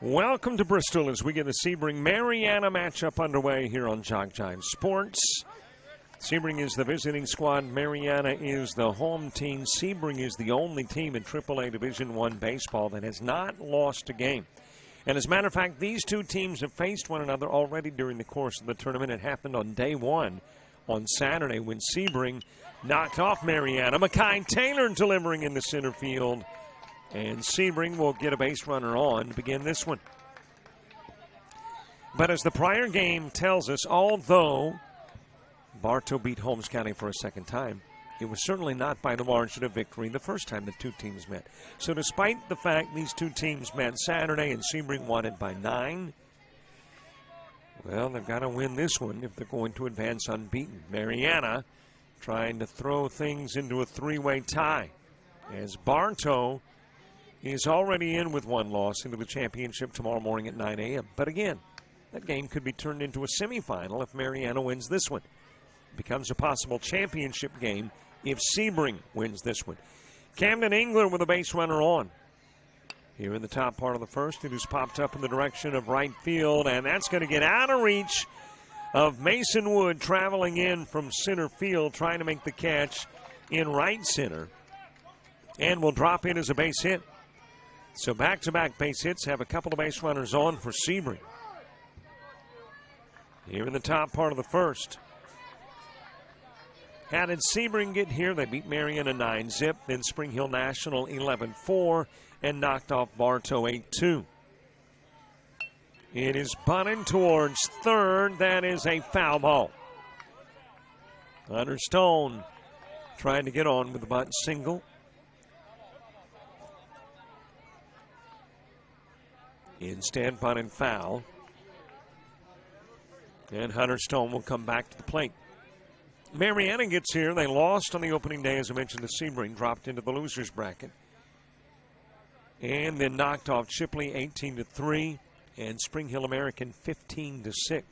Welcome to Bristol as we get the Sebring Marianna matchup underway here on Jog Jive Sports. Sebring is the visiting squad. Marianna is the home team. Sebring is the only team in AAA Division I baseball that has not lost a game. And as a matter of fact, these two teams have faced one another already during the course of the tournament. It happened on day one on Saturday when Sebring knocked off Marianna. Makai Taylor delivering in the center field. And Sebring will get a base runner on to begin this one. But as the prior game tells us, although Bartow beat Holmes County for a second time, it was certainly not by the margin of victory the first time the two teams met. So despite the fact these two teams met Saturday and Sebring won it by 9, well, they've got to win this one if they're going to advance unbeaten. Marianna trying to throw things into a three-way tie as Bartow is already in with one loss into the championship tomorrow morning at 9 a.m. But again, that game could be turned into a semifinal if Marianna wins this one. It becomes a possible championship game if Sebring wins this one. Camden Engler with a base runner on. Here in the top part of the first, it has popped up in the direction of right field, and that's going to get out of reach of Mason Wood traveling in from center field, trying to make the catch in right center, and will drop in as a base hit. So back-to-back base hits have a couple of base runners on for Sebring. Here in the top part of the first. How did Sebring get here? They beat Marianna 9-zip, then Spring Hill National 11-4, and knocked off Bartow 8-2. It is bunted towards third. That is a foul ball. Hunter Stone trying to get on with the bunt single. Instead, bunt and foul. And Hunter Stone will come back to the plate. Marianna gets here. They lost on the opening day, as I mentioned, to Sebring, dropped into the losers bracket. And then knocked off Chipley 18-3 and Spring Hill American 15-6.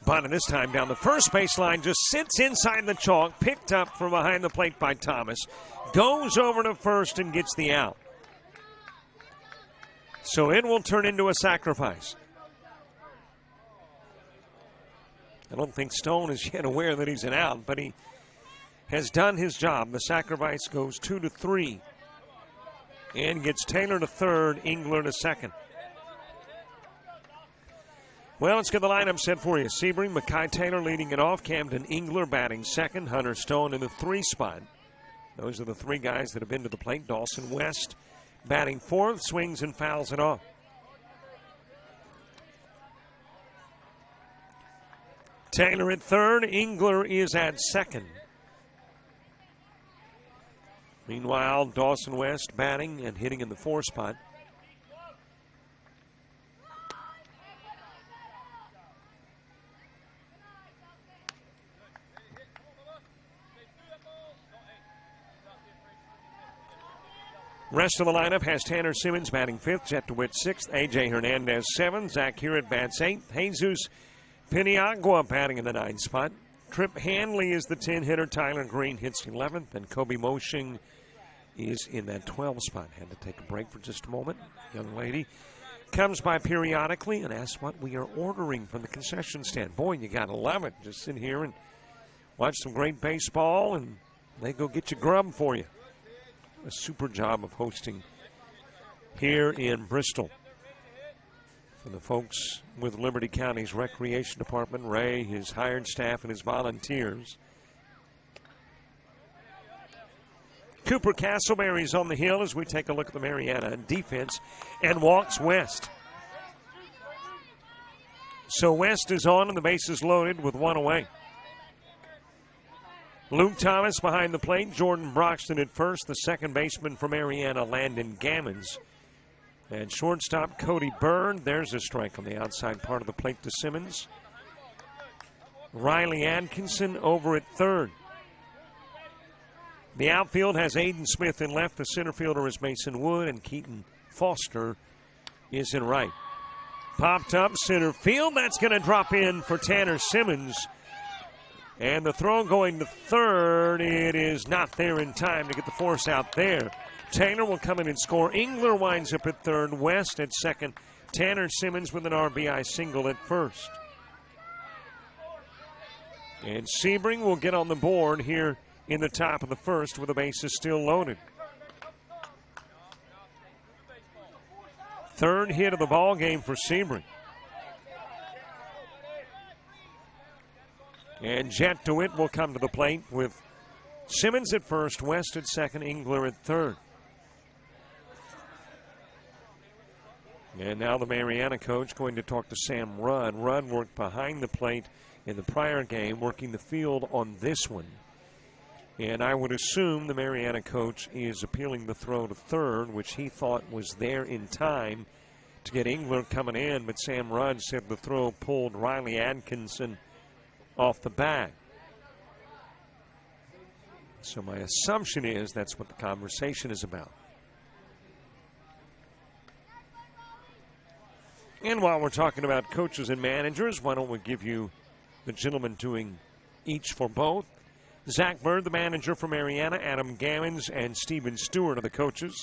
Bunt this time down the first baseline, just sits inside the chalk, picked up from behind the plate by Thomas, goes over to first and gets the out. So it will turn into a sacrifice. I don't think Stone is yet aware that he's an out, but he has done his job. The sacrifice goes 2-3 and gets Taylor to third, Engler to second. Well, let's get the lineup set for you. Sebring, Makai Taylor leading it off. Camden Engler batting second. Hunter Stone in the 3 spot. Those are the 3 guys that have been to the plate. Dawson West batting fourth, swings and fouls it off. Taylor at third, Engler is at second. Meanwhile, Dawson West batting and hitting in the 4 spot. Rest of the lineup has Tanner Simmons batting 5th, Jet DeWitt 6th, A.J. Hernandez 7th, Zach Hewitt bats 8th, Jesus Piniagua batting in the 9 spot. Trip Hanley is the 10 hitter, Tyler Green hits 11th, and Kobe Moshing is in that 12 spot. Had to take a break for just a moment. Young lady comes by periodically and asks what we are ordering from the concession stand. Boy, you got to love it. Just sit here and watch some great baseball, and they go get you grub for you. A super job of hosting here in Bristol. For the folks with Liberty County's Recreation Department, Ray, his hired staff, and his volunteers. Cooper Castleberry's on the hill as we take a look at the Marianna defense and walks West. So West is on and the bases loaded with 1 away. Luke Thomas behind the plate, Jordan Broxton at first, the second baseman for Marianna, Landon Gammons. And shortstop Cody Byrne, there's a strike on the outside part of the plate to Simmons. Riley Atkinson over at third. The outfield has Aiden Smith in left, the center fielder is Mason Wood, and Keaton Foster is in right. Popped up center field, that's going to drop in for Tanner Simmons. And the throw going to third, it is not there in time to get the force out there. Taylor will come in and score. Engler winds up at third. West at second. Tanner Simmons with an RBI single at first. And Sebring will get on the board here in the top of the first with the bases still loaded. Third hit of the ball game for Sebring. And Jet DeWitt will come to the plate with Simmons at first, West at second, Engler at third. And now the Marianna coach going to talk to Sam Rudd. Rudd worked behind the plate in the prior game, working the field on this one. And I would assume the Marianna coach is appealing the throw to third, which he thought was there in time to get Engler coming in. But Sam Rudd said the throw pulled Riley Atkinson off the bat. So my assumption is that's what the conversation is about. And while we're talking about coaches and managers, why don't we give you the gentleman doing each for both? Zach Bird, the manager for Marianna, Adam Gammons and Stephen Stewart are the coaches.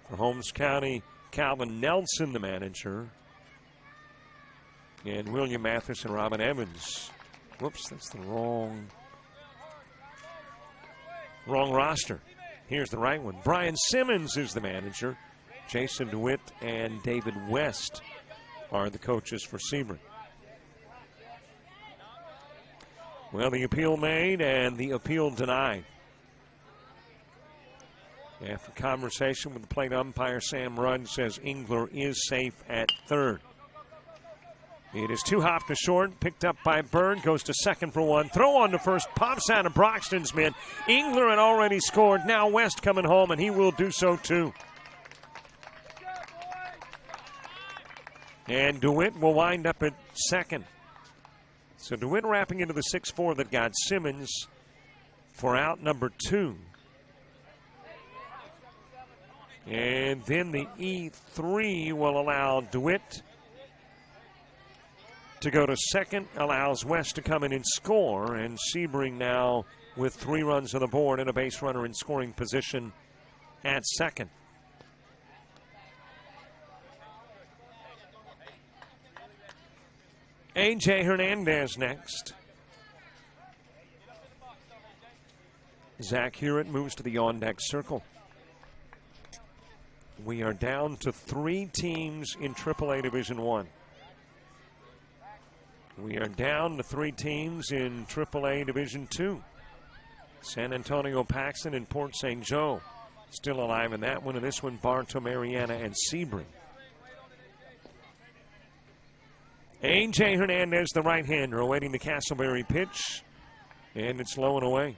For Holmes County, Calvin Nelson, the manager. And William Mathis and Robin Evans. Whoops, that's the wrong roster. Here's the right one. Brian Simmons is the manager. Jason DeWitt and David West are the coaches for Sebring. Well, the appeal made and the appeal denied. After conversation with the plate umpire, Sam Rudd says Engler is safe at third. It is two hop to short, picked up by Bird, goes to second for one. Throw on to first, pops out of Broxton's mid. Engler had already scored. Now West coming home, and he will do so too. And DeWitt will wind up at second. So DeWitt wrapping into the 6-4 that got Simmons for out number 2. And then the E3 will allow DeWitt to go to second, allows West to come in and score. And Sebring now with 3 runs on the board and a base runner in scoring position at second. A.J. Hernandez next. Zach Hewitt moves to the on-deck circle. We are down to 3 teams in AAA Division I. We are down to 3 teams in AAA Division II. San Antonio Paxton and Port St. Joe still alive in that one, and this one Bartow, Marianna, and Sebring. A.J. Hernandez, the right-hander, awaiting the Castleberry pitch, and it's low and away.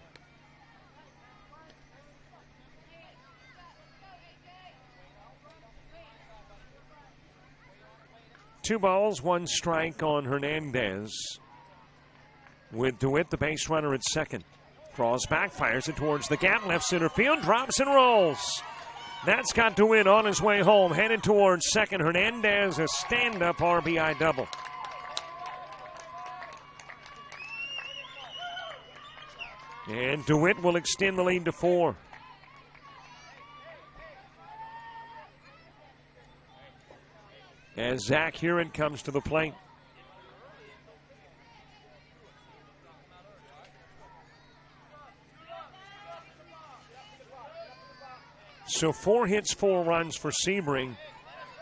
Two balls, 1 strike on Hernandez. With DeWitt, the base runner at second. Crawls back, fires it towards the gap, left center field, drops and rolls. That's got DeWitt on his way home, headed towards second. Hernandez, a stand-up RBI double. And DeWitt will extend the lead to 4. As Zach Hewitt comes to the plate. So 4 hits, 4 runs for Sebring.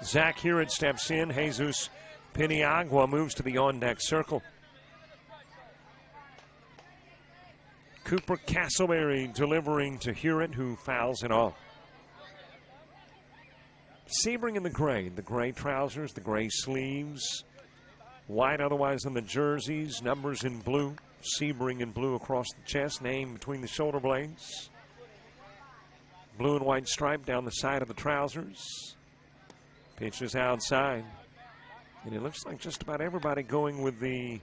Zach Hewitt steps in. Jesus Piniagua moves to the on-deck circle. Cooper Castleberry delivering to Hewitt, who fouls it off. Sebring in the gray trousers, the gray sleeves, white otherwise on the jerseys, numbers in blue, Sebring in blue across the chest, name between the shoulder blades, blue and white stripe down the side of the trousers. Pitch is outside, and it looks like just about everybody going with the,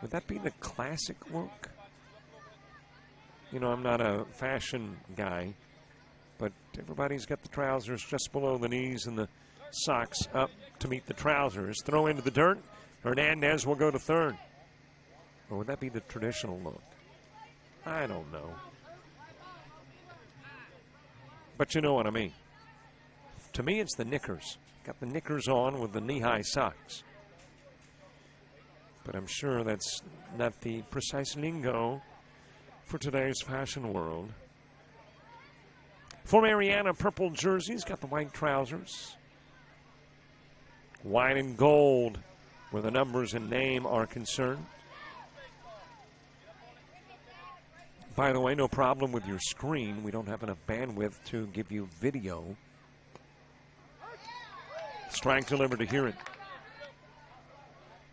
would that be the classic look? You know, I'm not a fashion guy, but everybody's got the trousers just below the knees and the socks up to meet the trousers. Throw into the dirt. Hernandez will go to third. Or would that be the traditional look? I don't know. But you know what I mean. To me, it's the knickers. Got the knickers on with the knee-high socks. But I'm sure that's not the precise lingo for today's fashion world. For Marianna, purple jerseys, got the white trousers. White and gold where the numbers and name are concerned. By the way, no problem with your screen. We don't have enough bandwidth to give you video. Strike delivered to hear it.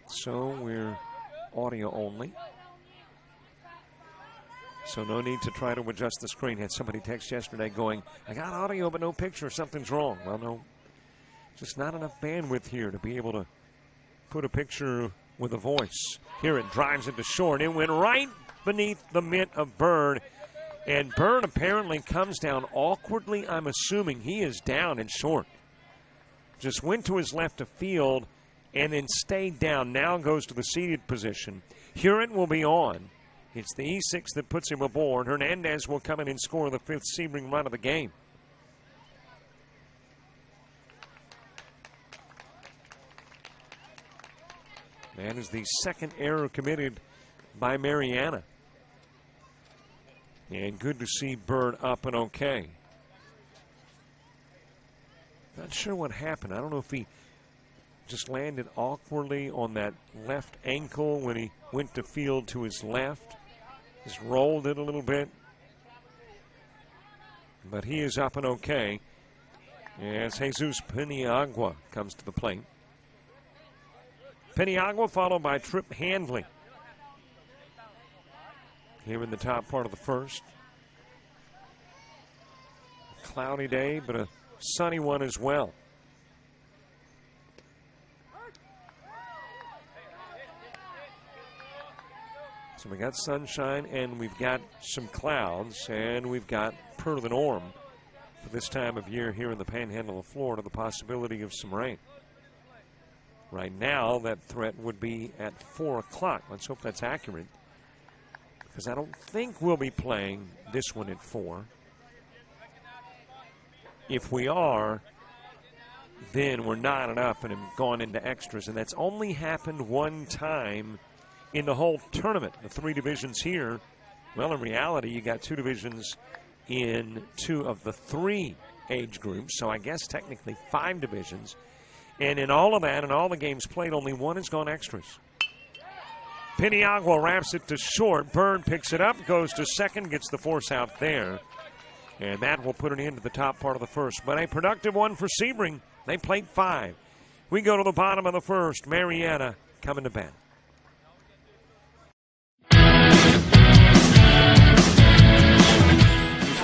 So we're audio only. So no need to try to adjust the screen. Had somebody text yesterday going, I got audio but no picture. Something's wrong. Well, no. Just not enough bandwidth here to be able to put a picture with a voice. Here it drives it to short. It went right beneath the mitt of Bird. And Bird apparently comes down awkwardly. I'm assuming he is down and short. Just went to his left of field and then stayed down. Now goes to the seated position. Huron will be on. It's the E6 that puts him aboard. Hernandez will come in and score the fifth Sebring run of the game. That is the second error committed by Marianna. And good to see Bird up and okay. Not sure what happened. I don't know if he just landed awkwardly on that left ankle when he went to field to his left. Just rolled it a little bit. But he is up and okay as Jesus Peniagua comes to the plate. Peniagua followed by Trip Handley here in the top part of the first. Cloudy day, but a sunny one as well. So we got sunshine and we've got some clouds and we've got, per the norm for this time of year here in the Panhandle of Florida, the possibility of some rain. Right now, that threat would be at 4 o'clock. Let's hope that's accurate, because I don't think we'll be playing this one at 4. If we are, then we're knotted up and have gone into extras, and that's only happened one time in the whole tournament. The 3 divisions here, well, in reality, you got 2 divisions in 2 of the 3 age groups, so I guess technically 5 divisions. And in all of that, and all the games played, only 1 has gone extras. Peniagua wraps it to short. Bird picks it up, goes to second, gets the force out there. And that will put an end to the top part of the first. But a productive one for Sebring. They played 5. We go to the bottom of the first. Marianna coming to bat.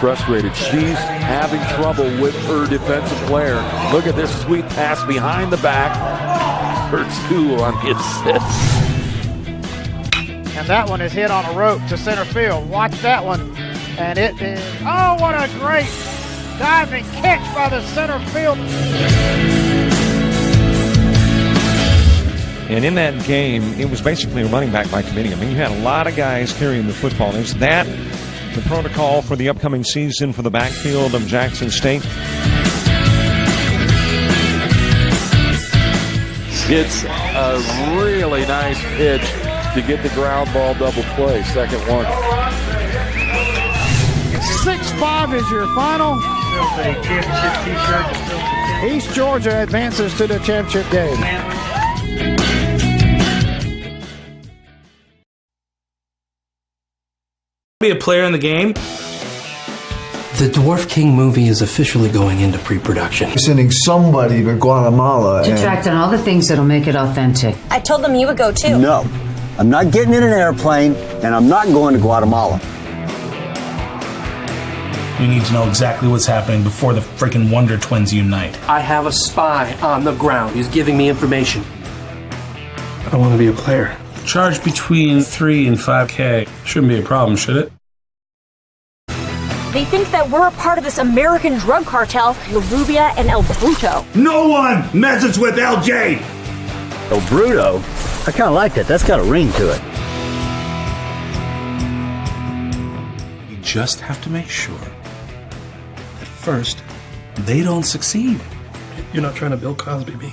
Frustrated. She's having trouble with her defensive player. Look at this sweet pass behind the back for 2 on the assist. And that one is hit on a rope to center field. Watch that one. And it is, oh, what a great diving catch by the center field. And in that game, it was basically a running back by committee. I mean, you had a lot of guys carrying the football. Is that the protocol for the upcoming season for the backfield of Jackson State? It's a really nice pitch to get the ground ball double play. Second one. 6-5 is your final. East Georgia advances to the championship game. Be a player in the game. The Dwarf King movie is officially going into pre-production. Sending somebody to Guatemala. To track down all the things that'll make it authentic. I told them you would go too. No, I'm not getting in an airplane, and I'm not going to Guatemala. We need to know exactly what's happening before the freaking Wonder Twins unite. I have a spy on the ground. He's giving me information. I want to be a player. Charge between 3 and 5K. Shouldn't be a problem, should it? They think that we're a part of this American drug cartel, La Rubia and El Bruto. No one messes with LJ! El Bruto? I kind of like that. That's got a ring to it. You just have to make sure that first, they don't succeed. You're not trying to Bill Cosby me.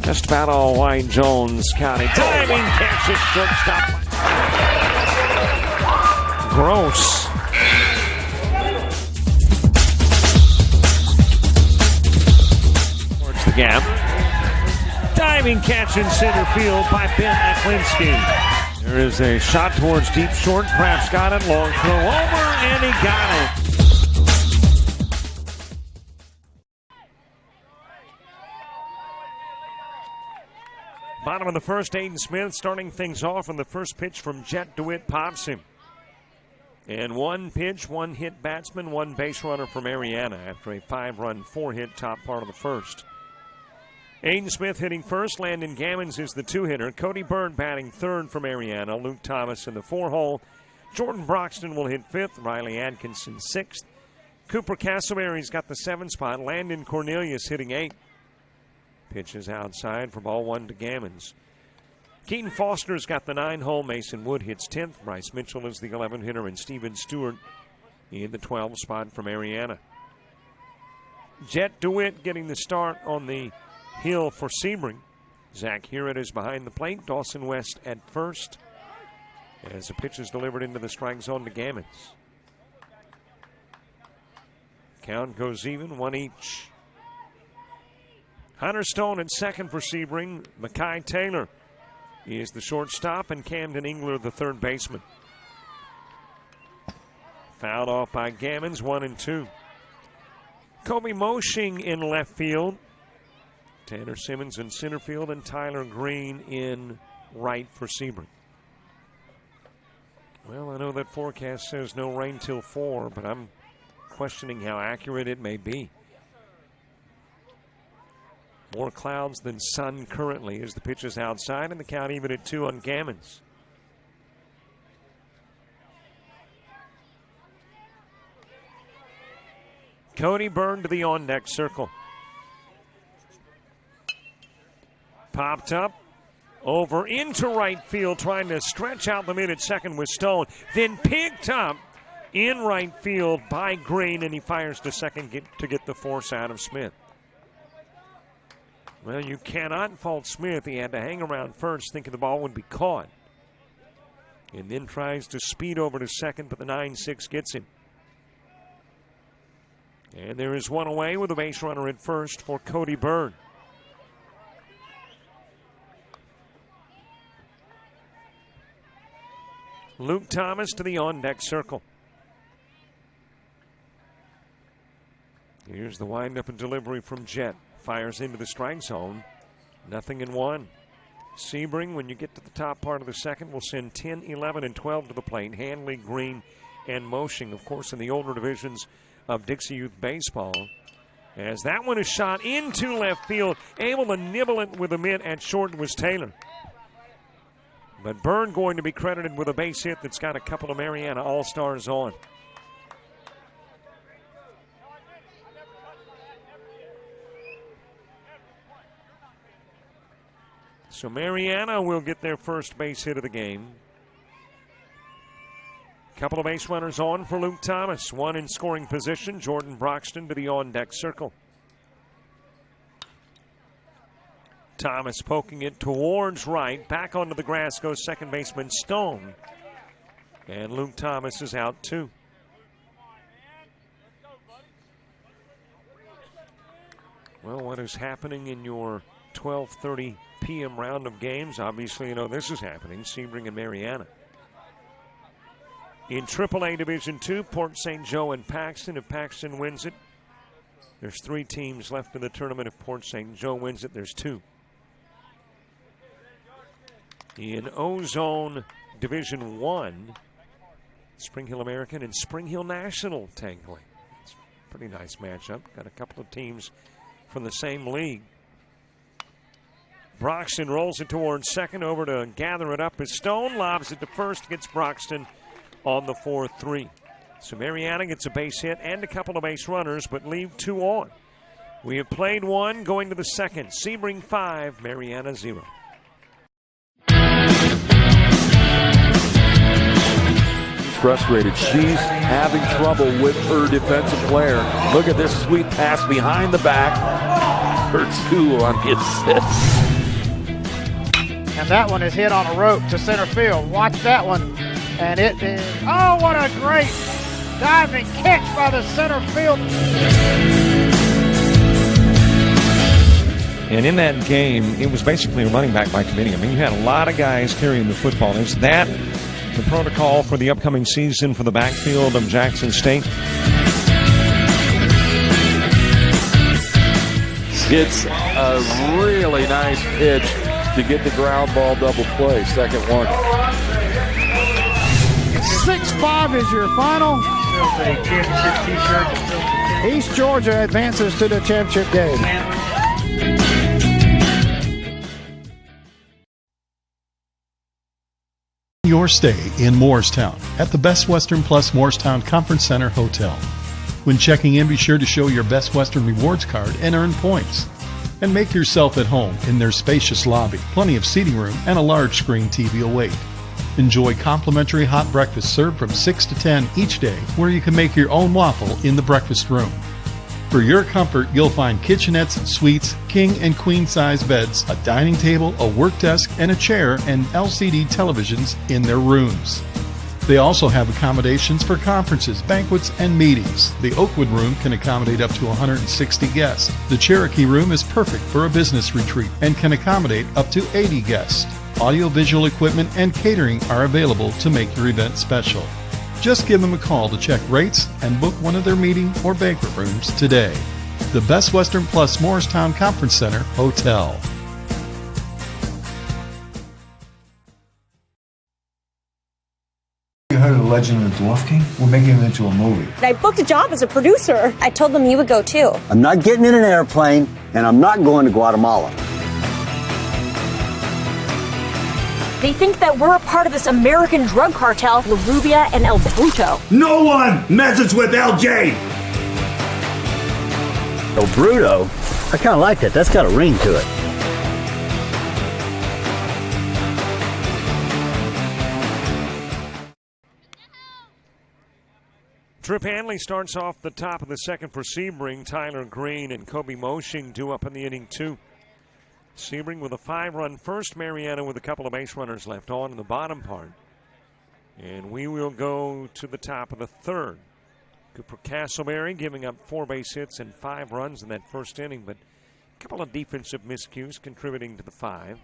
Just about all White Jones County. Diving catch it, shortstop. Gross. Towards the gap. Diving catch in center field by Ben Aklinski. There is a shot towards deep short. Kraft's got it. Long throw over, and he got it. Bottom of the first, Aiden Smith starting things off, and the first pitch from Jet DeWitt pops him. And one pitch, one hit batsman, one base runner for Marianna after a 5-run, 4-hit top part of the first. Aiden Smith hitting first. Landon Gammons is the 2-hitter. Cody Bird batting third for Marianna. Luke Thomas in the 4-hole. Jordan Broxton will hit 5th. Riley Atkinson 6th. Cooper Castleberry's got the 7th spot. Landon Cornelius hitting 8th. Pitches outside for ball 1 to Gammons. Keaton Foster's got the 9-hole. Mason Wood hits 10th. Bryce Mitchell is the 11th hitter, and Steven Stewart in the 12th spot for Marianna. Jet DeWitt getting the start on the hill for Sebring. Zach Hewitt is behind the plate. Dawson West at first as the pitch is delivered into the strike zone to Gammons. Count goes even, 1 each. Hunter Stone at second for Sebring. Mackay Taylor is the shortstop, and Camden Engler the third baseman. Fouled off by Gammons, 1-2. Kobe Moshing in left field. Tanner Simmons in center field, and Tyler Green in right for Sebring. Well, I know that forecast says no rain till 4, but I'm questioning how accurate it may be. More clouds than sun currently as the pitch is outside, and the count even at 2 on Gammons. Cody Byrne to the on-deck circle. Popped up, over into right field, trying to stretch out the mid at second with Stone. Then picked up in right field by Green, and he fires to second to get the force out of Smith. Well, you cannot fault Smith. He had to hang around first thinking the ball would be caught. And then tries to speed over to second, but the 9-6 gets him. And there is one away with a base runner at first for Cody Byrne. Luke Thomas to the on-deck circle. Here's the windup and delivery from Jet. Fires into the strike zone. 0-1. Sebring, when you get to the top part of the second, will send 10, 11, and 12 to the plate. Hanley, Green, and Moshing, of course, in the older divisions of Dixie Youth Baseball. As that one is shot into left field, able to nibble it with a mitt at short was Taylor. But Byrne going to be credited with a base hit that's got a couple of Marianna All-Stars on. So Marianna will get their first base hit of the game. Couple of base runners on for Luke Thomas. One in scoring position. Jordan Broxton to the on-deck circle. Thomas poking it towards right. Back onto the grass goes second baseman Stone. And Luke Thomas is out too. Well, what is happening in your 12:30 p.m. round of games? Obviously, you know this is happening. Sebring and Marianna. In AAA Division II, Port St. Joe and Paxton. If Paxton wins it, there's 3 teams left in the tournament. If Port St. Joe wins it, there's 2. In O-Zone Division I, Spring Hill American and Spring Hill National tangling. It's a pretty nice matchup. Got a couple of teams from the same league. Broxton rolls it towards second. Over to gather it up is Stone. Lobs it to first. Gets Broxton on the 4-3. So Marianna gets a base hit and a couple of base runners, but leave 2 on. We have played 1, going to the second. Sebring 5, Marianna 0. Frustrated. She's having trouble with her defensive player. Look at this sweet pass behind the back. Her 2 on the assist. And that one is hit on a rope to center field. Watch that one. And it is, oh, what a great diving kick by the center field. And in that game, it was basically a running back by committee. I mean, you had a lot of guys carrying the football. Is that the protocol for the upcoming season for the backfield of Jackson State? It's a really nice pitch to get the ground ball double play. Second one. 6-5 is your final. East Georgia advances to the championship game. Your stay in Moorestown at the Best Western Plus Moorestown Conference Center Hotel. When checking in, be sure to show your Best Western Rewards card and earn points. And make yourself at home in their spacious lobby, plenty of seating room, and a large screen TV await. Enjoy complimentary hot breakfast served from 6 to 10 each day, where you can make your own waffle in the breakfast room. For your comfort, you'll find kitchenettes, suites, king and queen size beds, a dining table, a work desk, and a chair, and LCD televisions in their rooms. They also have accommodations for conferences, banquets, and meetings. The Oakwood Room can accommodate up to 160 guests. The Cherokee Room is perfect for a business retreat and can accommodate up to 80 guests. Audio-visual equipment and catering are available to make your event special. Just give them a call to check rates and book one of their meeting or banquet rooms today. The Best Western Plus Morristown Conference Center Hotel. You heard of the Legend of the Dwarf King? We're making it into a movie. I booked a job as a producer. I told them you would go too. I'm not getting in an airplane, and I'm not going to Guatemala. They think that we're a part of this American drug cartel, La Rubia and El Bruto. No one messes with LJ! El Bruto? I kind of like that. That's got a ring to it. Trip Hanley starts off the top of the second for Sebring. Tyler Green and Kobe Moshing due up in the inning 2. Sebring with a 5-run first. Marianna with a couple of base runners left on in the bottom part. And we will go to the top of the third. Cooper Castleberry giving up 4 base hits and 5 runs in that first inning, but a couple of defensive miscues contributing to the 5.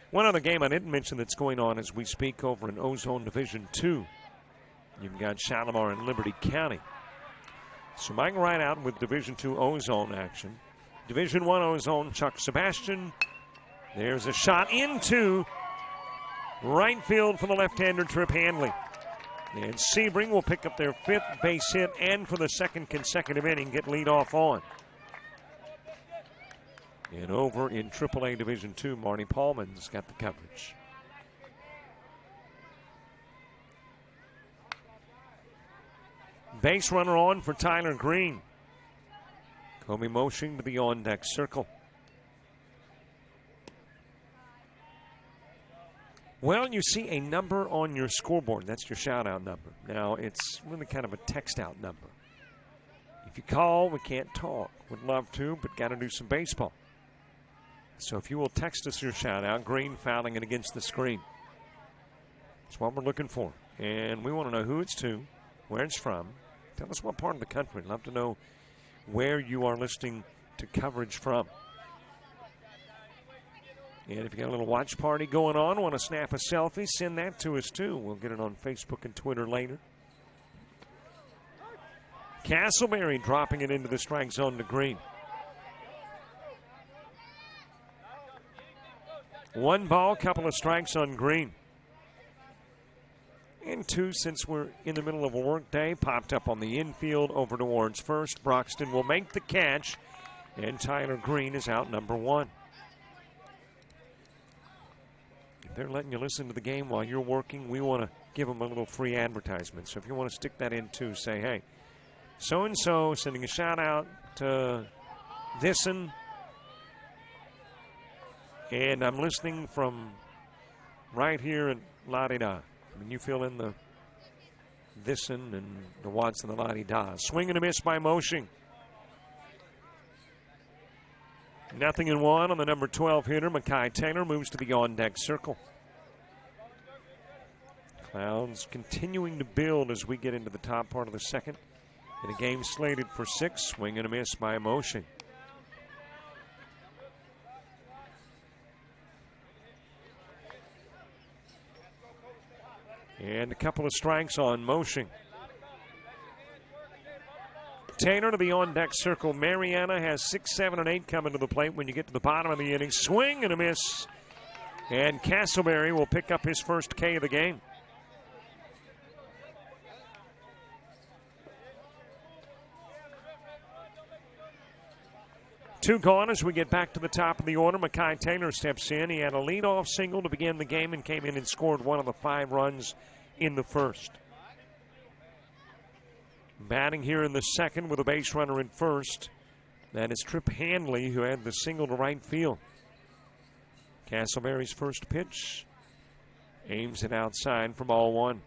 One other game I didn't mention that's going on as we speak over in Ozone Division 2. You've got Shalimar and Liberty County. So Mike right out with Division 2 Ozone action. Division 1 Ozone, Chuck Sebastian. There's a shot into right field for the left-hander, Trip Hanley. And Sebring will pick up their 5th base hit and for the 2nd consecutive inning get lead off on. And over in AAA Division 2, Marty Paulman's got the coverage. Base runner on for Tyler Green. Kobe Moshing to the on-deck circle. Well, you see a number on your scoreboard. That's your shout-out number. Now, it's really kind of a text-out number. If you call, we can't talk. Would love to, but got to do some baseball. So if you will text us your shout-out, Green fouling it against the screen. That's what we're looking for. And we want to know who it's to, where it's from. Tell us what part of the country. I'd love to know where you are listening to coverage from. And if you got a little watch party going on, want to snap a selfie, send that to us too. We'll get it on Facebook and Twitter later. Castleberry dropping it into the strike zone to Green. 1 ball, couple of strikes on Green. And 2, since we're in the middle of a work day, popped up on the infield over towards first. Broxton will make the catch, and Tyler Green is out number 1. They're letting you listen to the game while you're working. We want to give them a little free advertisement. So if you want to stick that in too, say, hey, so-and-so sending a shout-out to this'n, and I'm listening from right here in la-di-da. I mean, you fill in the this'n and the what's and the la-di-da. Swing and a miss by Moshing. 0-1 on the number 12 hitter. Makai Taylor moves to the on-deck circle. Clouds continuing to build as we get into the top part of the second. In a game slated for 6, swing and a miss by Moshing. And a couple of strikes on Moshing. Taylor to the on-deck circle. Marianna has 6, 7, and 8 coming to the plate when you get to the bottom of the inning. Swing and a miss. And Castleberry will pick up his first K of the game. Two gone as we get back to the top of the order. Makai Taylor steps in. He had a leadoff single to begin the game and came in and scored one of the 5 runs in the first. Batting here in the second with a base runner in first. That is Trip Hanley, who had the single to right field. Castleberry's first pitch. Aims it outside for ball 1.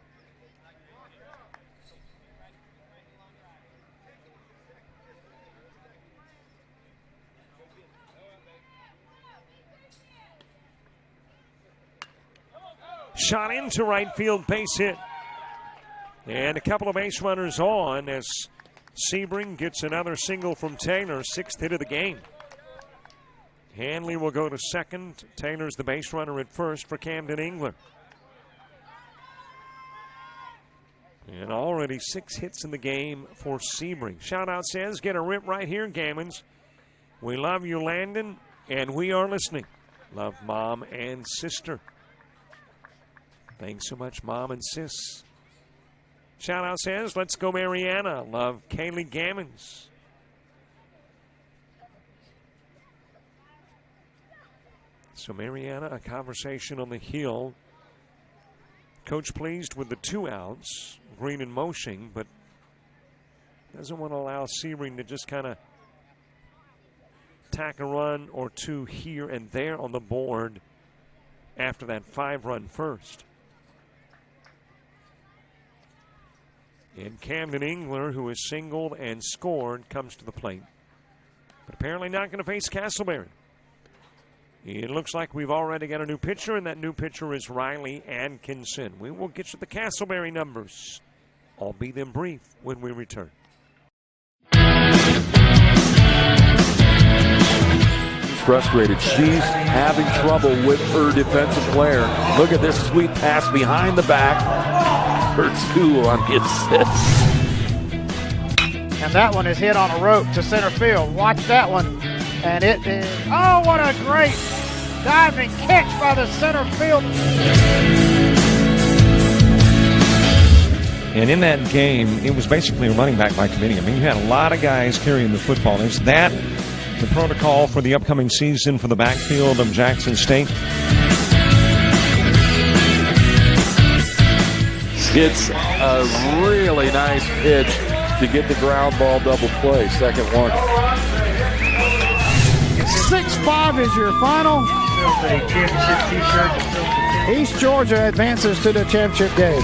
Shot into right field, base hit. And a couple of base runners on as Sebring gets another single from Taylor, 6th hit of the game. Hanley will go to second. Taylor's the base runner at first for Camden Engler. And already 6 hits in the game for Sebring. Shout out says, get a rip right here, Gammons. We love you, Landon, and we are listening. Love mom and sister. Thanks so much, Mom and Sis. Shout out says, let's go Marianna. Love Kaylee Gammons. So Marianna, a conversation on the hill. Coach pleased with the 2 outs. Green and Moshing, but doesn't want to allow Sebring to just kind of tack a run or 2 here and there on the board after that 5-run first. And Camden Engler, who has singled and scored, comes to the plate. But apparently not going to face Castleberry. It looks like we've already got a new pitcher, and that new pitcher is Riley Atkinson. We will get you the Castleberry numbers. I'll be them brief when we return. She's frustrated. She's having trouble with her defensive player. Look at this sweet pass behind the back. For 2 on the assist. And that one is hit on a rope to center field. Watch that one. And it is, oh, what a great diving catch by the center field. And in that game, it was basically a running back by committee. I mean, you had a lot of guys carrying the football. Is that the protocol for the upcoming season for the backfield of Jackson State? It's a really nice pitch to get the ground ball double play. Second one. 6-5 is your final. East Georgia advances to the championship game.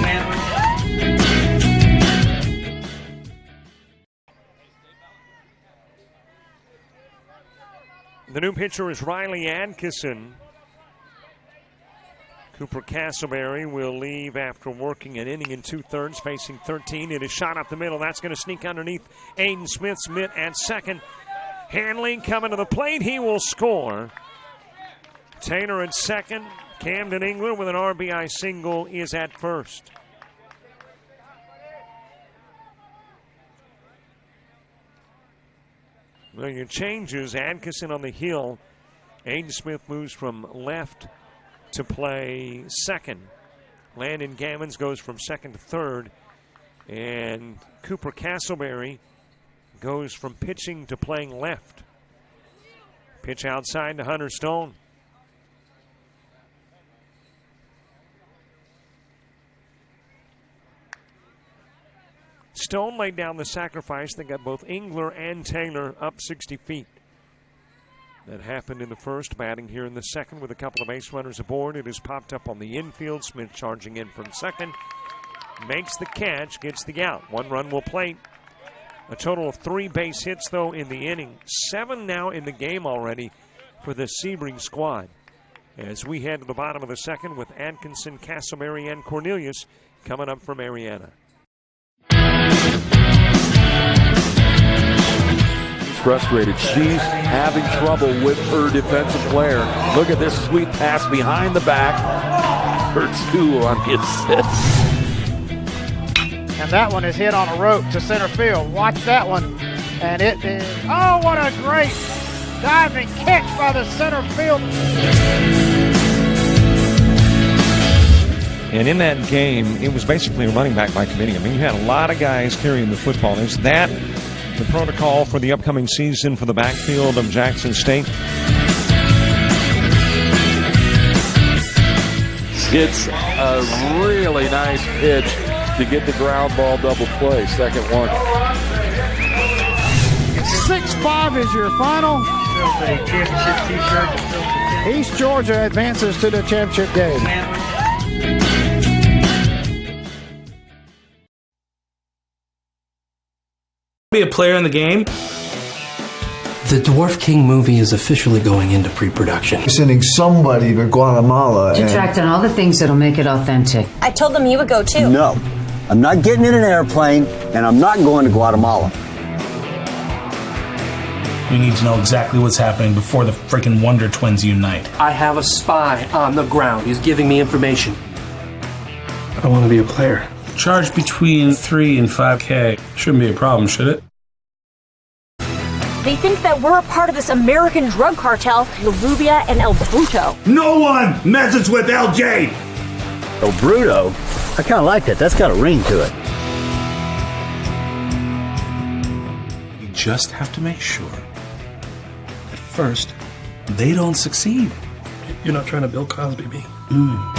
The new pitcher is Riley Atkinson. Cooper Castleberry will leave after working an inning in 2/3, facing 13. It is shot up the middle. That's going to sneak underneath Aiden Smith's mitt at second. Hanley coming to the plate. He will score. Taylor at second. Camden Engler with an RBI single is at first. Well, your changes. Atkinson on the hill. Aiden Smith moves from left to play second. Landon Gammons goes from second to third. And Cooper Castleberry goes from pitching to playing left. Pitch outside to Hunter Stone. Stone laid down the sacrifice that got both Engler and Taylor up 60 feet. That happened in the first, batting here in the second with a couple of base runners aboard. It is popped up on the infield. Smith charging in from second. Makes the catch, gets the out. 1 run will plate. A total of 3 base hits, though, in the inning. 7 now in the game already for the Sebring squad. As we head to the bottom of the second with Atkinson, Castleberry, and Cornelius coming up from Marianna. Frustrated. She's having trouble with her defensive player. Look at this sweet pass behind the back. Her 2 on the assist. And that one is hit on a rope to center field. Watch that one. And it is, oh, what a great diving catch by the center field. And in that game, it was basically a running back by committee. I mean, you had a lot of guys carrying the football. Is that the protocol for the upcoming season for the backfield of Jackson State? It's a really nice pitch to get the ground ball double play. Second one. 6-5 is your final. East Georgia advances to the championship game. Be a player in the game. The Dwarf King movie is officially going into pre-production. Sending somebody to Guatemala. Detracting all the things that'll make it authentic. I told them you would go too. No, I'm not getting in an airplane, and I'm not going to Guatemala. We need to know exactly what's happening before the freaking Wonder Twins unite. I have a spy on the ground. He's giving me information. I want to be a player. Charge between 3 and 5K. Shouldn't be a problem, should it? They think that we're a part of this American drug cartel, La Rubia and El Bruto. No one messes with LJ! El Bruto? I kind of like that. That's got a ring to it. You just have to make sure that first, they don't succeed. You're not trying to Bill Cosby me. Mm.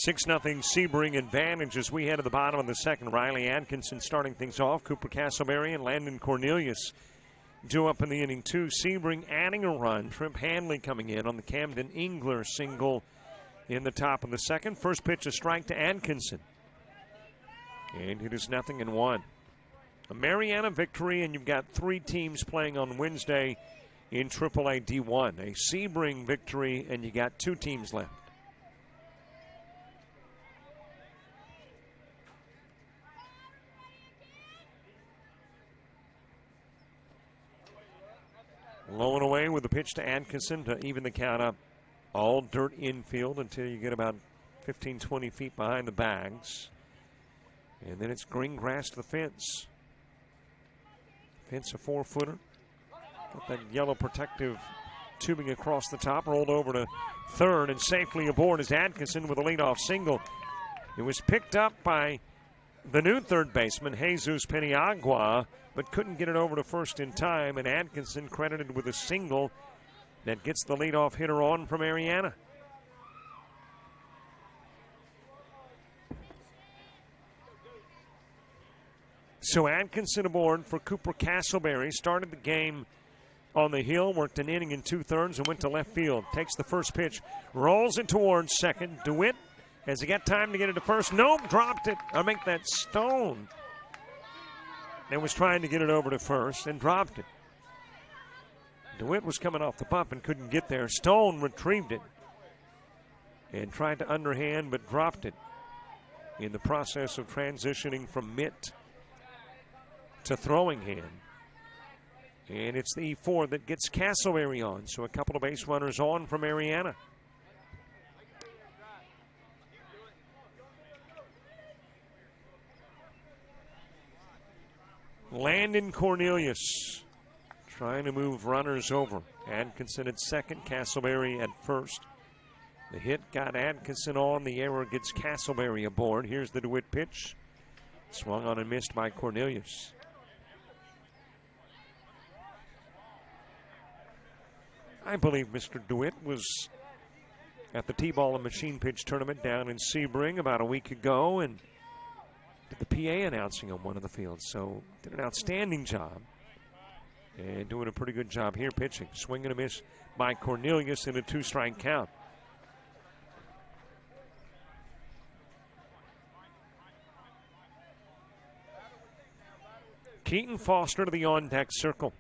6-0 Sebring advantage as we head to the bottom of the second. Riley Atkinson starting things off. Cooper Castleberry and Landon Cornelius due up in the inning two. Sebring adding a run. Trimp Hanley coming in on the Camden Engler single in the top of the second. First pitch a strike to Atkinson. And it is 0-1. A Marianna victory, and you've got 3 teams playing on Wednesday in AAA D1. A Sebring victory, and you got 2 teams left. Low and away with the pitch to Atkinson to even the count up. All dirt infield until you get about 15, 20 feet behind the bags. And then it's green grass to the fence. Fence a 4-footer. Got that yellow protective tubing across the top. Rolled over to third and safely aboard is Atkinson with a leadoff single. It was picked up by the new third baseman, Jesus Peniagua, but couldn't get it over to first in time, and Atkinson credited with a single that gets the leadoff hitter on from Marianna. So Atkinson aboard for Cooper Castleberry. Started the game on the hill, worked an inning in 2/3 and went to left field. Takes the first pitch, rolls it towards second. DeWitt, has he got time to get it to first? Nope, dropped it. I'll make that Stone. And was trying to get it over to first and dropped it. DeWitt was coming off the bump and couldn't get there. Stone retrieved it and tried to underhand but dropped it in the process of transitioning from mitt to throwing hand. And it's the E4 that gets Castleberry on. So a couple of base runners on from Marianna. Landon Cornelius trying to move runners over. Atkinson at second, Castleberry at first. The hit got Atkinson on. The error gets Castleberry aboard. Here's the DeWitt pitch. Swung on and missed by Cornelius. I believe Mr. DeWitt was at the T-ball and machine pitch tournament down in Sebring about a week ago and did the PA announcing on one of the fields. So did an outstanding job and doing a pretty good job here pitching. Swing and a miss by Cornelius in a 2-strike count. Keaton Foster to the on-deck circle.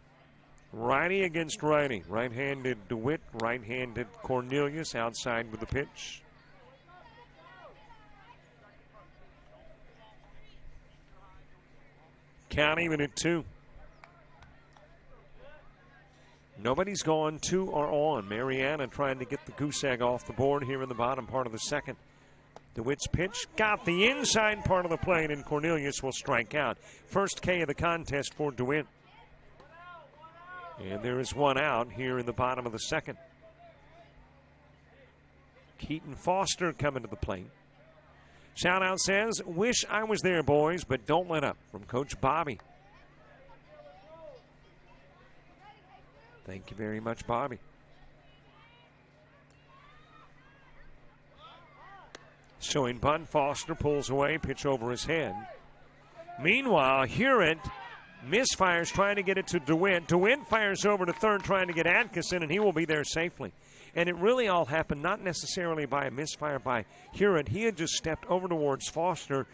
Righty against righty. Right-handed DeWitt, right-handed Cornelius outside with the pitch. Count even at 2. Nobody's gone 2 or on. Marianna trying to get the goose egg off the board here in the bottom part of the second. DeWitt's pitch got the inside part of the plate, and Cornelius will strike out. First K of the contest for DeWitt. And there is one out here in the bottom of the second. Keaton Foster coming to the plate. Shout out says, wish I was there, boys, but don't let up, from Coach Bobby. Thank you very much, Bobby. Showing bunt, Foster pulls away, pitch over his head. Meanwhile, Hewitt misfires trying to get it to DeWitt. DeWitt fires over to third trying to get Atkinson, and he will be there safely. And it really all happened not necessarily by a misfire by Hewitt. He had just stepped over towards Foster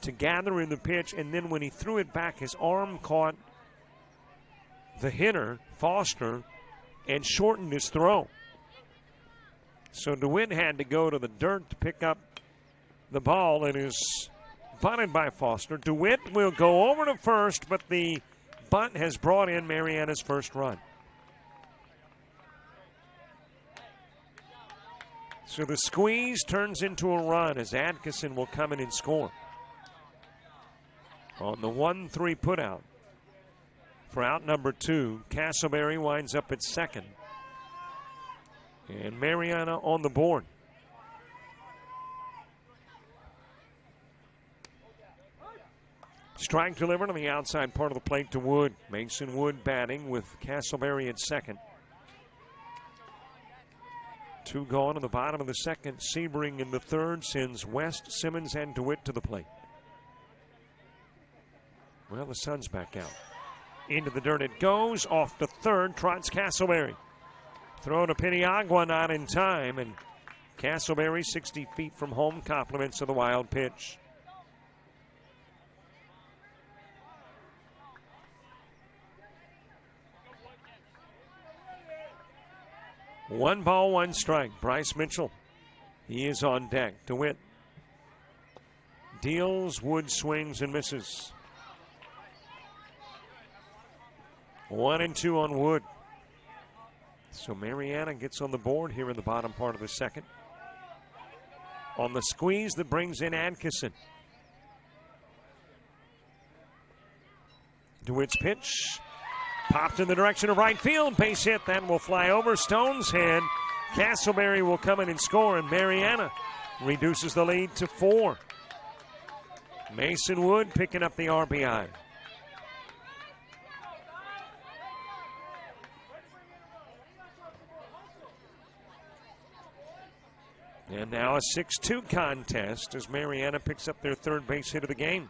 to gather in the pitch, and then when he threw it back, his arm caught the hitter, Foster, and shortened his throw. So DeWitt had to go to the dirt to pick up the ball, and is bunted by Foster. DeWitt will go over to first, but the bunt has brought in Marianna's first run. So the squeeze turns into a run as Atkinson will come in and score. On the 1-3 putout for out number 2, Castleberry winds up at second. And Marianna on the board. Strike delivered on the outside part of the plate to Wood. Mason Wood batting with Castleberry at second. 2 gone in the bottom of the second. Sebring in the third sends West, Simmons, and DeWitt to the plate. Well, the sun's back out. Into the dirt it goes. Off to third. Trots Castleberry. Throw to Piniagua, not in time. And Castleberry 60 feet from home compliments of the wild pitch. One ball, one strike. Bryce Mitchell, he is on deck. DeWitt deals, Wood swings and misses. 1-2 on Wood. So Marianna gets on the board here in the bottom part of the second. On the squeeze that brings in Atkinson. DeWitt's pitch popped in the direction of right field. Base hit. That will fly over Stone's head. Castleberry will come in and score, and Marianna reduces the lead to 4. Mason Wood picking up the RBI. And now a 6-2 contest as Marianna picks up their third base hit of the game.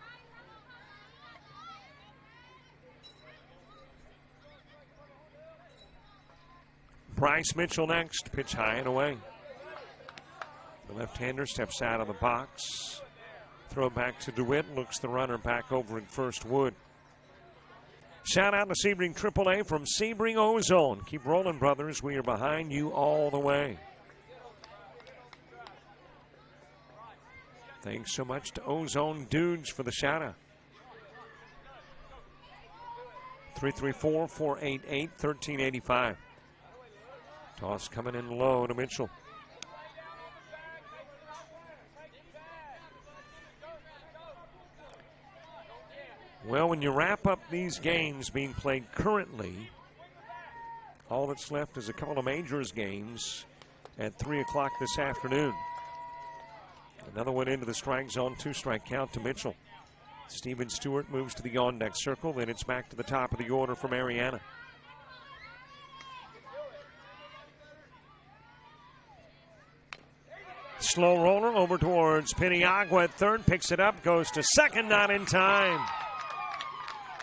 Bryce Mitchell next. Pitch high and away. The left-hander steps out of the box. Throw back to DeWitt. Looks the runner back over at first. Wood. Shout out to Sebring AAA from Sebring Ozone. Keep rolling, brothers. We are behind you all the way. Thanks so much to Ozone Dudes for the shout out. 334-488-1385. Toss coming in low to Mitchell. Well, when you wrap up these games being played currently, all that's left is a couple of majors games at 3 o'clock this afternoon. Another one into the strike zone, 2-strike count to Mitchell. Steven Stewart moves to the on-deck circle, then it's back to the top of the order for Marianna. Slow roller over towards Piniagua at third, picks it up, goes to second, not in time.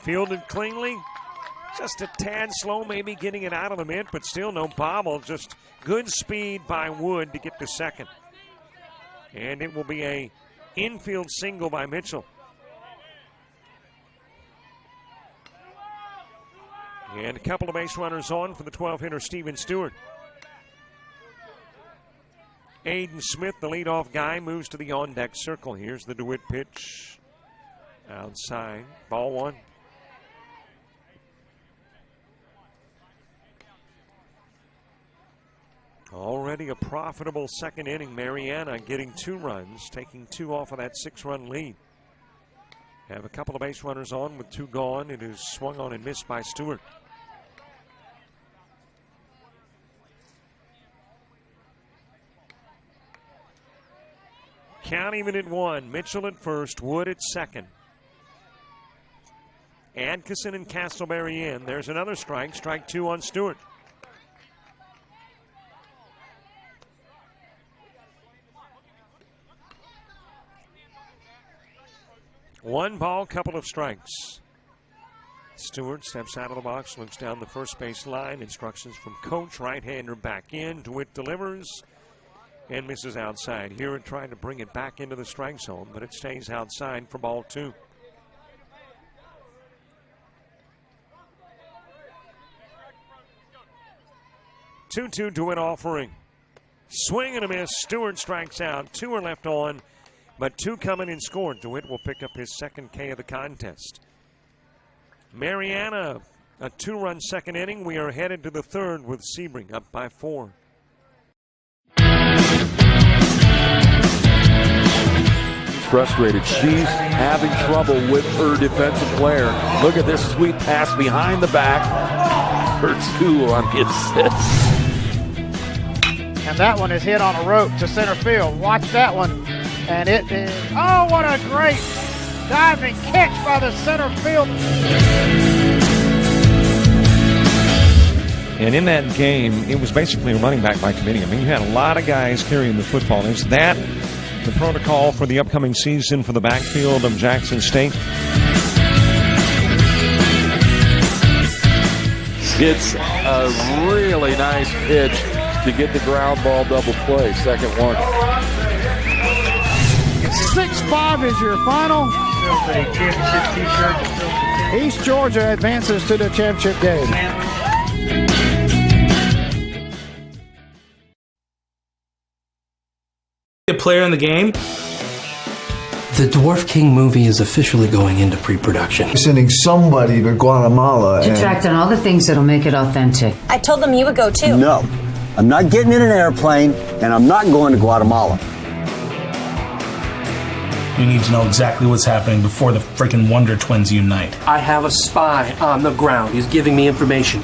Fielded cleanly, just a tad slow, maybe getting it out of the mitt, but still no bobble. Just good speed by Wood to get to second. And it will be a infield single by Mitchell. And a couple of base runners on for the 12-hitter Steven Stewart. Aiden Smith, the leadoff guy, moves to the on-deck circle. Here's the DeWitt pitch. Outside, ball one. Already a profitable second inning. Marianna getting 2 runs, taking 2 off of that 6-run lead. Have a couple of base runners on with 2 gone. It is swung on and missed by Stewart. Count even at 1. Mitchell at first, Wood at second. Adkison and Castleberry in. There's another strike. Strike 2 on Stewart. One ball, couple of strikes. Stewart steps out of the box, looks down the first base line. Instructions from coach. Right-hander back in. DeWitt delivers and misses outside. Here and trying to bring it back into the strike zone, but it stays outside for ball 2. Two-two DeWitt offering. Swing and a miss. Stewart strikes out. 2 are left on, but 2 coming and scored. DeWitt will pick up his second K of the contest. Marianna, a 2-run second inning. We are headed to the third with Sebring up by 4. Frustrated. She's having trouble with her defensive player. Look at this sweet pass behind the back for 2 on the assist. And that one is hit on a rope to center field. Watch that one. And it is, oh, what a great diving catch by the center field. And in that game, it was basically a running back by committee. I mean, you had a lot of guys carrying the football. Is that the protocol for the upcoming season for the backfield of Jackson State? It's a really nice pitch to get the ground ball double play. Second one. 6-5 is your final. East Georgia advances to the championship game. A player in the game. The Dwarf King movie is officially going into pre-production. Sending somebody to Guatemala. To track down all the things that'll make it authentic. I told them you would go too. No, I'm not getting in an airplane, and I'm not going to Guatemala. We need to know exactly what's happening before the freaking Wonder Twins unite. I have a spy on the ground. He's giving me information.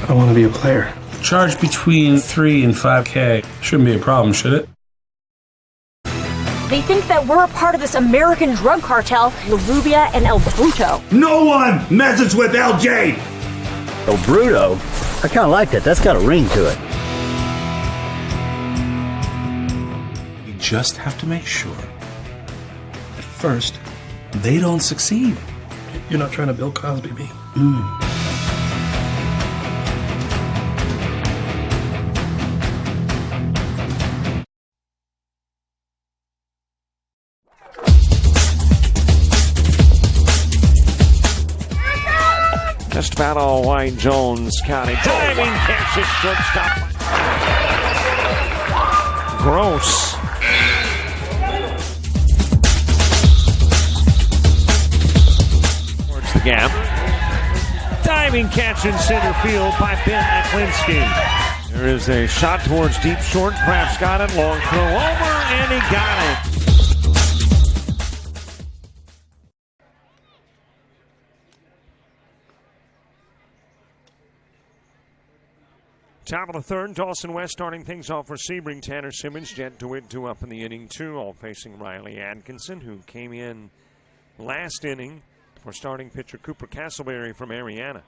I want to be a player. Charge between 3 and 5K. Shouldn't be a problem, should it? They think that we're a part of this American drug cartel, La Rubia and El Bruto. No one messes with LJ! El Bruto? I kind of like that. That's got a ring to it. We just have to make sure that first, they don't succeed. You're not trying to Bill Cosby me. Just about all white. Jones County. Diving catch at shortstop. Gross. Towards the gap. Diving catch in center field by Ben Aklinski. There is a shot towards deep short. Kraft's got it. Long throw over, and he got it. Top of the third, Dawson West starting things off for Sebring. Tanner Simmons, Jet DeWitt 2 up in the inning 2, all facing Riley Atkinson, who came in last inning for starting pitcher Cooper Castleberry from Marianna.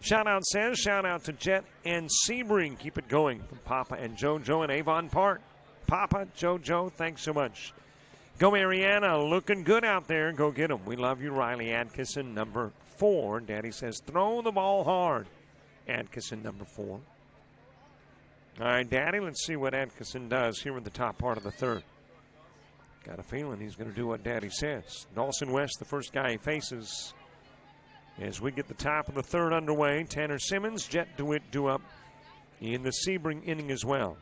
Shout out says, shout out to Jet and Sebring. Keep it going from Papa and JoJo in Avon Park. Papa, JoJo, thanks so much. Go Marianna, looking good out there. Go get them. We love you, Riley Atkinson, number 4. Daddy says, throw the ball hard. Atkinson, number 4. All right, Daddy, let's see what Atkinson does here in the top part of the third. Got a feeling he's going to do what Daddy says. Dawson West, the first guy he faces. As we get the top of the third underway, Tanner Simmons, Jet DeWitt due up in the Sebring inning as well.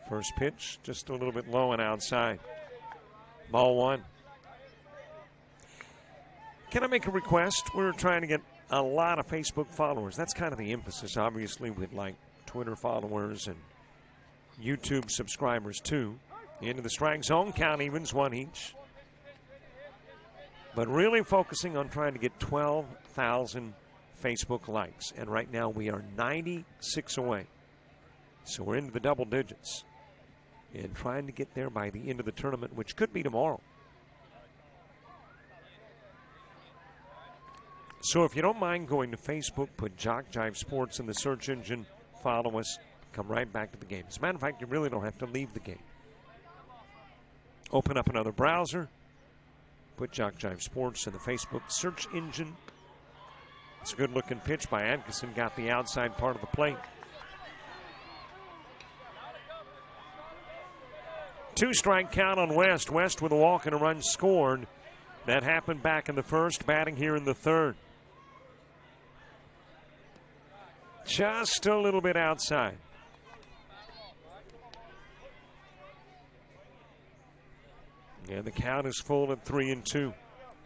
First pitch, just a little bit low and outside. Ball 1. Can I make a request? We're trying to get a lot of Facebook followers. That's kind of the emphasis, obviously, with like Twitter followers and YouTube subscribers too. Into the strike zone, count evens, 1 each. But really focusing on trying to get 12,000 Facebook likes. And right now we are 96 away. So we're into the double digits. And trying to get there by the end of the tournament, which could be tomorrow. So if you don't mind going to Facebook, put Jock Jive Sports in the search engine, follow us, come right back to the game. As a matter of fact, you really don't have to leave the game. Open up another browser, put Jock Jive Sports in the Facebook search engine. It's a good-looking pitch by Atkinson, got the outside part of the plate. 2-strike count on West. West with a walk and a run scored. That happened back in the first, batting here in the third. Just a little bit outside. And the count is full at 3-2.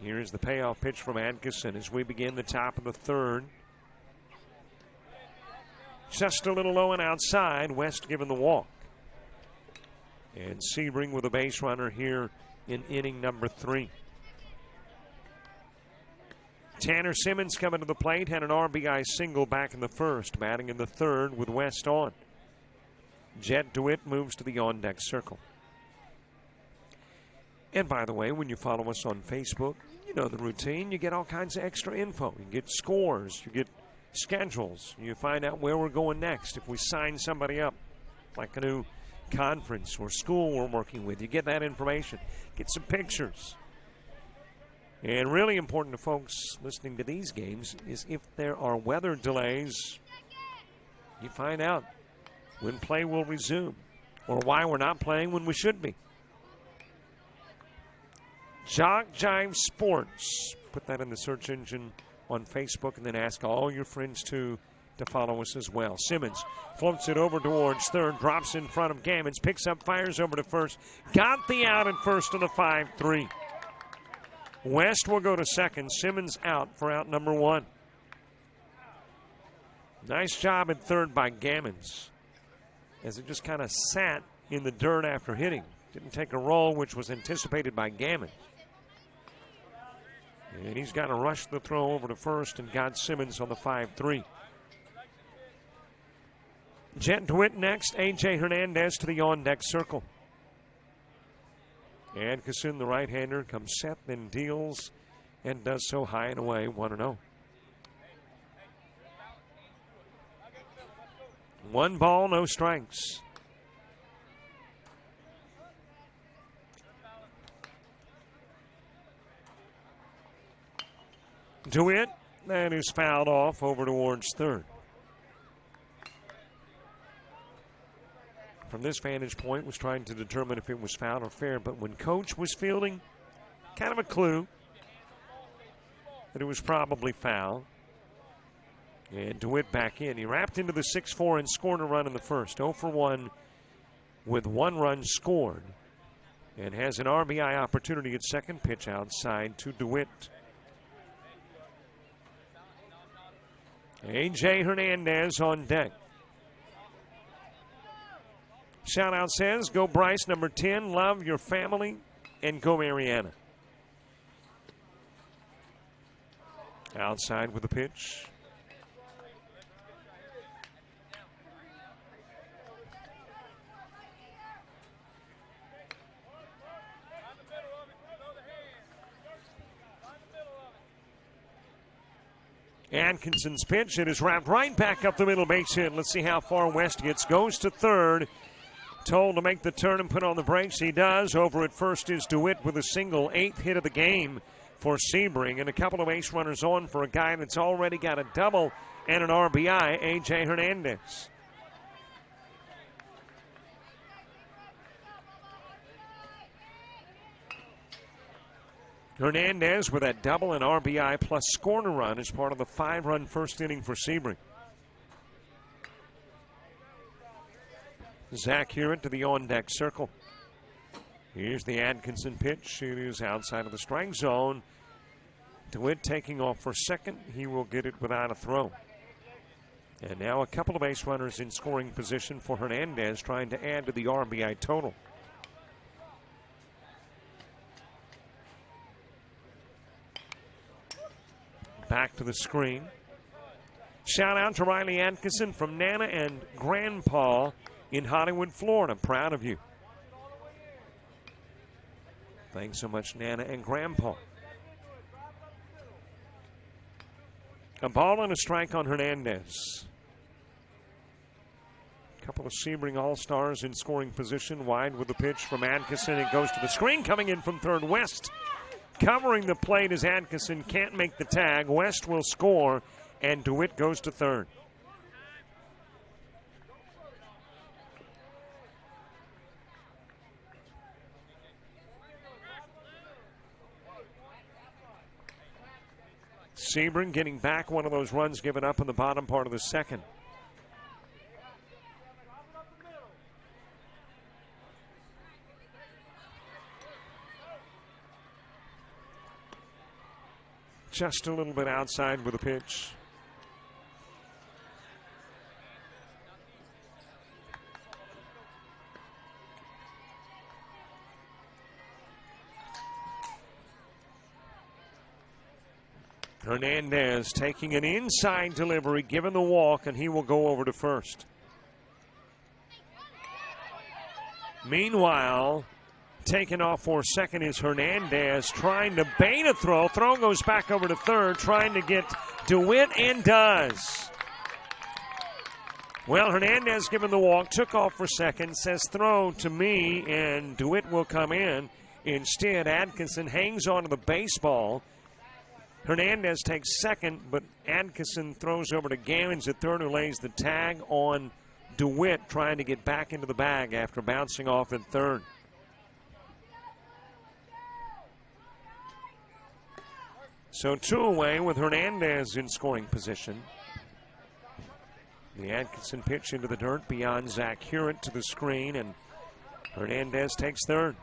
Here is the payoff pitch from Atkinson as we begin the top of the third. Just a little low and outside. West given the walk. And Sebring with a base runner here in inning number 3. Tanner Simmons coming to the plate, had an RBI single back in the first, batting in the third with West on. Jet DeWitt moves to the on-deck circle. And by the way, when you follow us on Facebook, you know the routine. You get all kinds of extra info. You get scores, you get schedules. You find out where we're going next. If we sign somebody up, like a new conference or school we're working with, you get that information. Get some pictures. And really important to folks listening to these games is if there are weather delays, you find out when play will resume or why we're not playing when we should be. Jock Jive Sports. Put that in the search engine on Facebook and then ask all your friends to follow us as well. Simmons floats it over towards third, drops in front of Gammons, picks up, fires over to first. Got the out at first on the 5-3. West will go to second. Simmons out for out number 1. Nice job at third by Gammons as it just kind of sat in the dirt after hitting. Didn't take a roll, which was anticipated by Gammons. And he's got to rush the throw over to first and got Simmons on the 5-3. Jet DeWitt next. A.J. Hernandez to the on-deck circle. Atkinson, the right-hander, comes set, then deals, and does so high and away, 1-0. 1 ball, no strikes. DeWitt, that is fouled off over towards third. From this vantage point, was trying to determine if it was foul or fair, but when Coach was fielding, kind of a clue that it was probably foul. And DeWitt back in. He wrapped into the 6-4 and scored a run in the first. 0 for 1 with 1 run scored. And has an RBI opportunity at second, pitch outside to DeWitt. A.J. Hernandez on deck. Shout out says, go Bryce, number 10, love your family, and go Marianna. Outside with the pitch. Atkinson's pitch. It is wrapped right back up the middle, base hit. Let's see how far West gets. Goes to third. Told to make the turn and put on the brakes. He does. Over at first is DeWitt with a single, 8th hit of the game for Sebring, and a couple of base runners on for a guy that's already got a double and an RBI, A.J. Hernandez. Hernandez with that double and RBI plus scored a run as part of the 5-run first inning for Sebring. Zach Hewitt to the on-deck circle. Here's the Atkinson pitch. It is outside of the strike zone. DeWitt taking off for second. He will get it without a throw. And now a couple of base runners in scoring position for Hernandez, trying to add to the RBI total. Back to the screen. Shout out to Riley Atkinson from Nana and Grandpa in Hollywood, Florida. Proud of you. Thanks so much, Nana and Grandpa. A ball and a strike on Hernandez. A couple of Sebring All-Stars in scoring position. Wide with the pitch from Atkinson. It goes to the screen. Coming in from third, West. Covering the plate as Atkinson can't make the tag. West will score, and DeWitt goes to third. Sebring getting back one of those runs given up in the bottom part of the second. Just a little bit outside with a pitch. Hernandez taking an inside delivery, given the walk, and he will go over to first. Meanwhile, taking off for second is Hernandez, trying to bait a throw. Throw goes back over to third, trying to get DeWitt, and does. Well, Hernandez given the walk, took off for second, says throw to me, and DeWitt will come in. Instead, Atkinson hangs on to the baseball. Hernandez takes second, but Atkinson throws over to Gammons at third, who lays the tag on DeWitt, trying to get back into the bag after bouncing off at third. So 2 away with Hernandez in scoring position. The Atkinson pitch into the dirt beyond Zach Hewitt to the screen, and Hernandez takes third.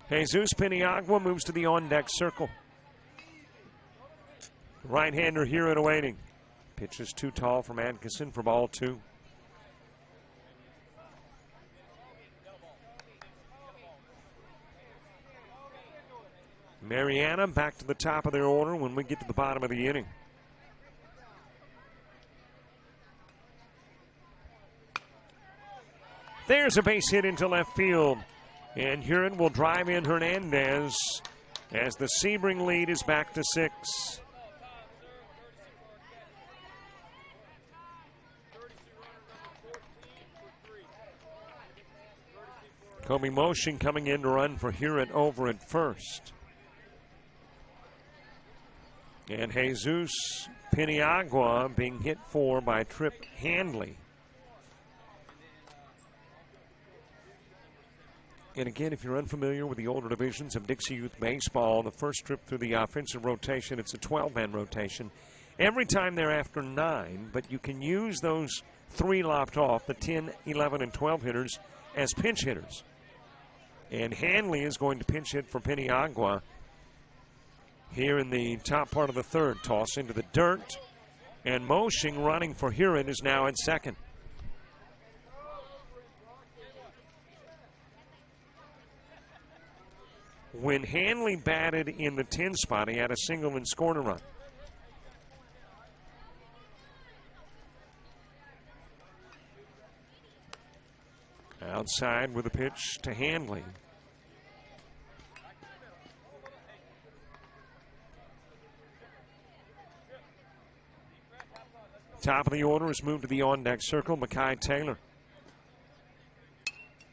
Jesus Piniagua moves to the on-deck circle. Right-hander Hewitt awaiting. Pitch is too tall from Atkinson for ball 2. Marianna back to the top of their order when we get to the bottom of the inning. There's a base hit into left field. And Huron will drive in Hernandez as the Sebring lead is back to 6. Kobe Motion coming in to run for Huron over at first. And Jesus Piniagua being hit for by Trip Handley. And again, if you're unfamiliar with the older divisions of Dixie Youth Baseball, the first trip through the offensive rotation, it's a 12-man rotation. Every time they're after 9, but you can use those 3 lopped off, the 10, 11, and 12 hitters, as pinch hitters. And Handley is going to pinch hit for Piniagua here in the top part of the third. Toss into the dirt, and Moshing running for Huron is now at second. When Handley batted in the 10 spot, he had a single and scored a run. Outside with a pitch to Handley. Top of the order is moved to the on-deck circle. Mackay Taylor.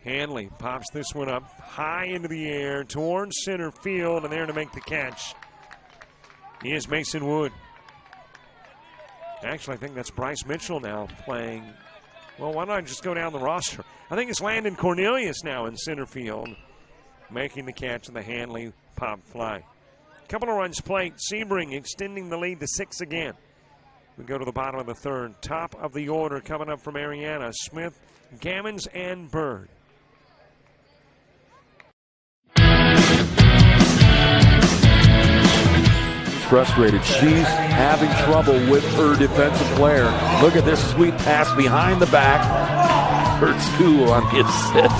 Hanley pops this one up high into the air towards center field, and there to make the catch is Mason Wood. Actually, I think that's Bryce Mitchell now playing. Well, why don't I just go down the roster? I think it's Landon Cornelius now in center field, making the catch of the Hanley pop fly. Couple of runs played. Sebring extending the lead to 6 again. We go to the bottom of the third. Top of the order coming up from Marianna. Smith, Gammons, and Bird. Frustrated. She's having trouble with her defensive player. Look at this sweet pass behind the back for 2 on the assist.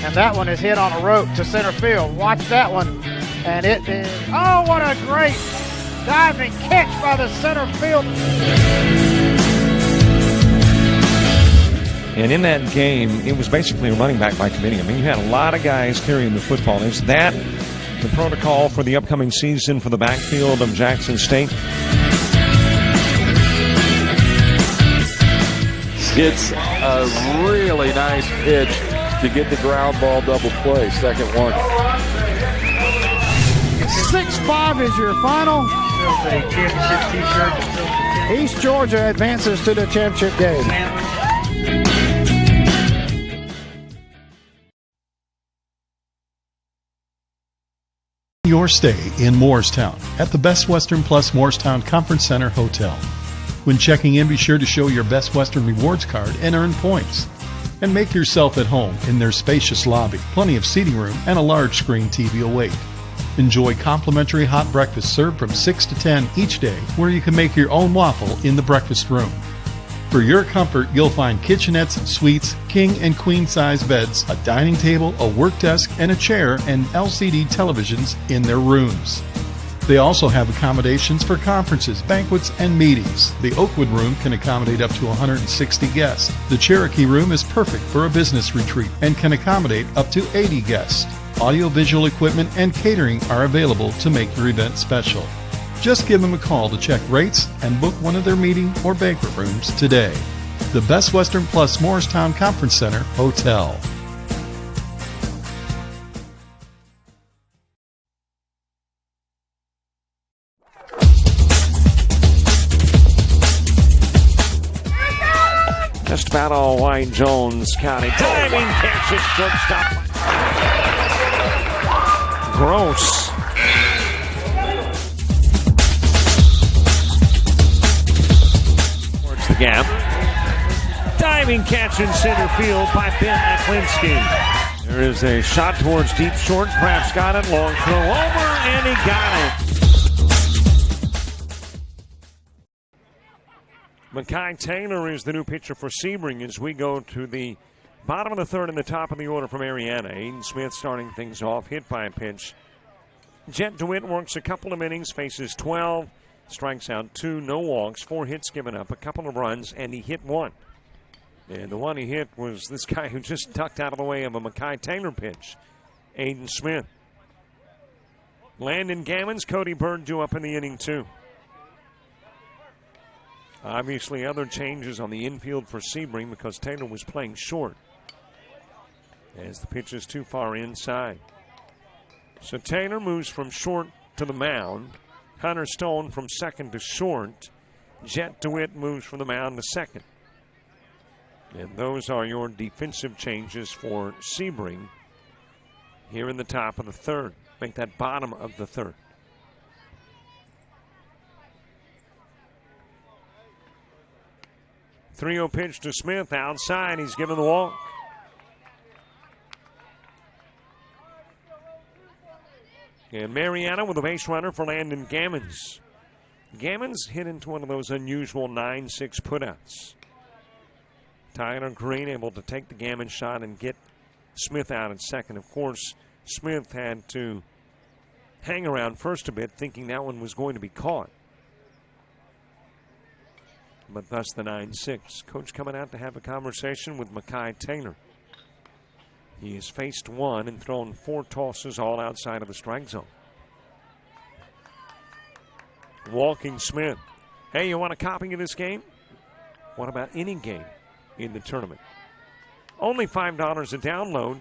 And that one is hit on a rope to center field. Watch that one. And it is, oh, what a great diving catch by the center field. And in that game, it was basically a running back by committee. I mean, you had a lot of guys carrying the football. Is that the protocol for the upcoming season for the backfield of Jackson State? It's a really nice pitch to get the ground ball double play. Second one. 6-5 is your final. East Georgia advances to the championship game. Your stay in Moorestown at the Best Western Plus Moorestown Conference Center Hotel. When checking in, be sure to show your Best Western Rewards card and earn points. And make yourself at home in their spacious lobby, plenty of seating room, and a large screen TV await. Enjoy complimentary hot breakfast served from 6 to 10 each day, where you can make your own waffle in the breakfast room. For your comfort, you'll find kitchenettes, suites, king and queen size beds, a dining table, a work desk, and a chair, and LCD televisions in their rooms. They also have accommodations for conferences, banquets, and meetings. The Oakwood Room can accommodate up to 160 guests. The Cherokee Room is perfect for a business retreat and can accommodate up to 80 guests. Audiovisual equipment and catering are available to make your event special. Just give them a call to check rates and book one of their meeting or banquet rooms today. The Best Western Plus Morristown Conference Center Hotel. Just about all Wayne Jones County. Diving catch at shortstop. Gross. Towards the gap. Diving catch in center field by Ben Aklinski. There is a shot towards deep short. Perhaps got it. Long throw over, and he got it. Mackay Taylor is the new pitcher for Sebring as we go to the bottom of the third and the top of the order from Marianna. Aiden Smith starting things off, hit by a pitch. Jet DeWitt works a couple of innings, faces 12, strikes out 2, no walks, 4 hits given up, a couple of runs, and he hit 1. And the one he hit was this guy who just ducked out of the way of a Mackay Taylor pitch, Aiden Smith. Landon Gammons, Cody Bird due up in the inning too. Obviously, other changes on the infield for Sebring because Taylor was playing short as the pitch is too far inside. So Taylor moves from short to the mound. Hunter Stone from second to short. Jet DeWitt moves from the mound to second. And those are your defensive changes for Sebring here in the top of the third. Make that bottom of the third. 3-0 pitch to Smith outside. He's given the walk. And Marianna with a base runner for Landon Gammons. Gammons hit into one of those unusual 9-6 putouts. Tyler Green able to take the Gammons shot and get Smith out at second. Of course, Smith had to hang around first a bit, thinking that one was going to be caught. But thus the 9-6. Coach coming out to have a conversation with Mackay Taylor. He has faced 1 and thrown 4 tosses all outside of the strike zone. Walking Smith. Hey, you want a copy of this game? What about any game in the tournament? Only $5 a download.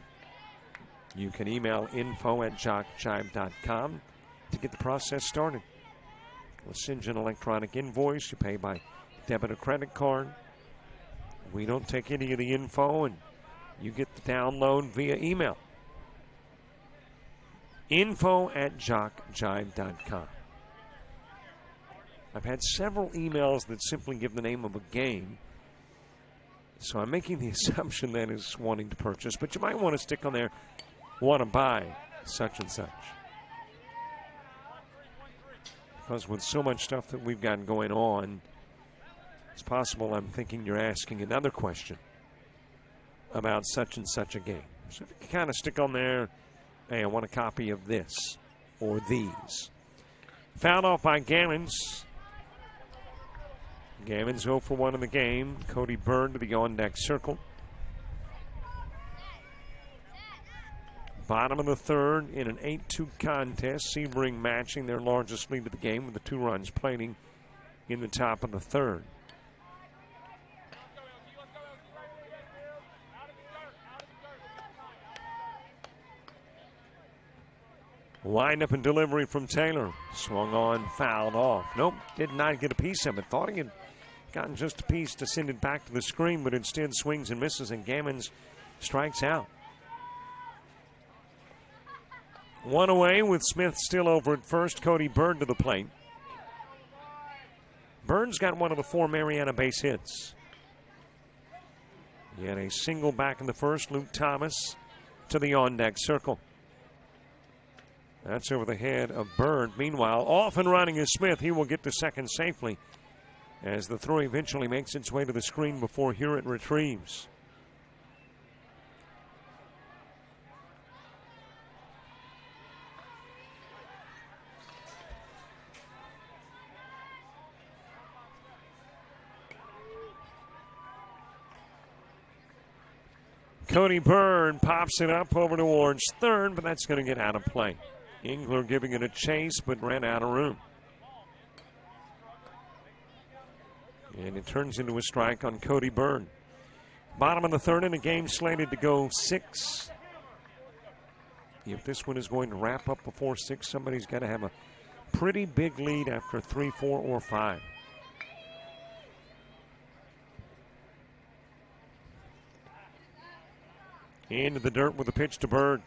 You can email info@jockjive.com to get the process started. We'll send you an electronic invoice. You pay by debit or credit card. We don't take any of the info, and you get the download via email. info@jockjive.com. I've had several emails that simply give the name of a game, so I'm making the assumption that is wanting to purchase, but you might want to stick on there, want to buy such and such. Because with so much stuff that we've got going on, it's possible I'm thinking you're asking another question about such and such a game. So if you can kind of stick on there, hey, I want a copy of this or these. Fouled off by Gammons. Gammons 0 for 1 in the game. Cody Byrne to the on-deck circle. Bottom of the third in an 8-2 contest. Sebring matching their largest lead of the game with the 2 runs plating in the top of the third. Wind-up and delivery from Taylor. Swung on, fouled off. Nope, did not get a piece of it. Thought he had gotten just a piece to send it back to the screen, but instead swings and misses, and Gammons strikes out. 1 away with Smith still over at first. Cody Byrne to the plate. Byrne's got one of the 4 Marianna base hits. He had a single back in the first. Luke Thomas to the on-deck circle. That's over the head of Byrne. Meanwhile, off and running is Smith. He will get to second safely as the throw eventually makes its way to the screen before Hewitt retrieves. Cody Byrne pops it up over towards third, but that's going to get out of play. Engler giving it a chase, but ran out of room. And it turns into a strike on Cody Byrne. Bottom of the third in a game slated to go 6. If this one is going to wrap up before 6, somebody's got to have a pretty big lead after 3, 4, or 5. Into the dirt with a pitch to Byrne.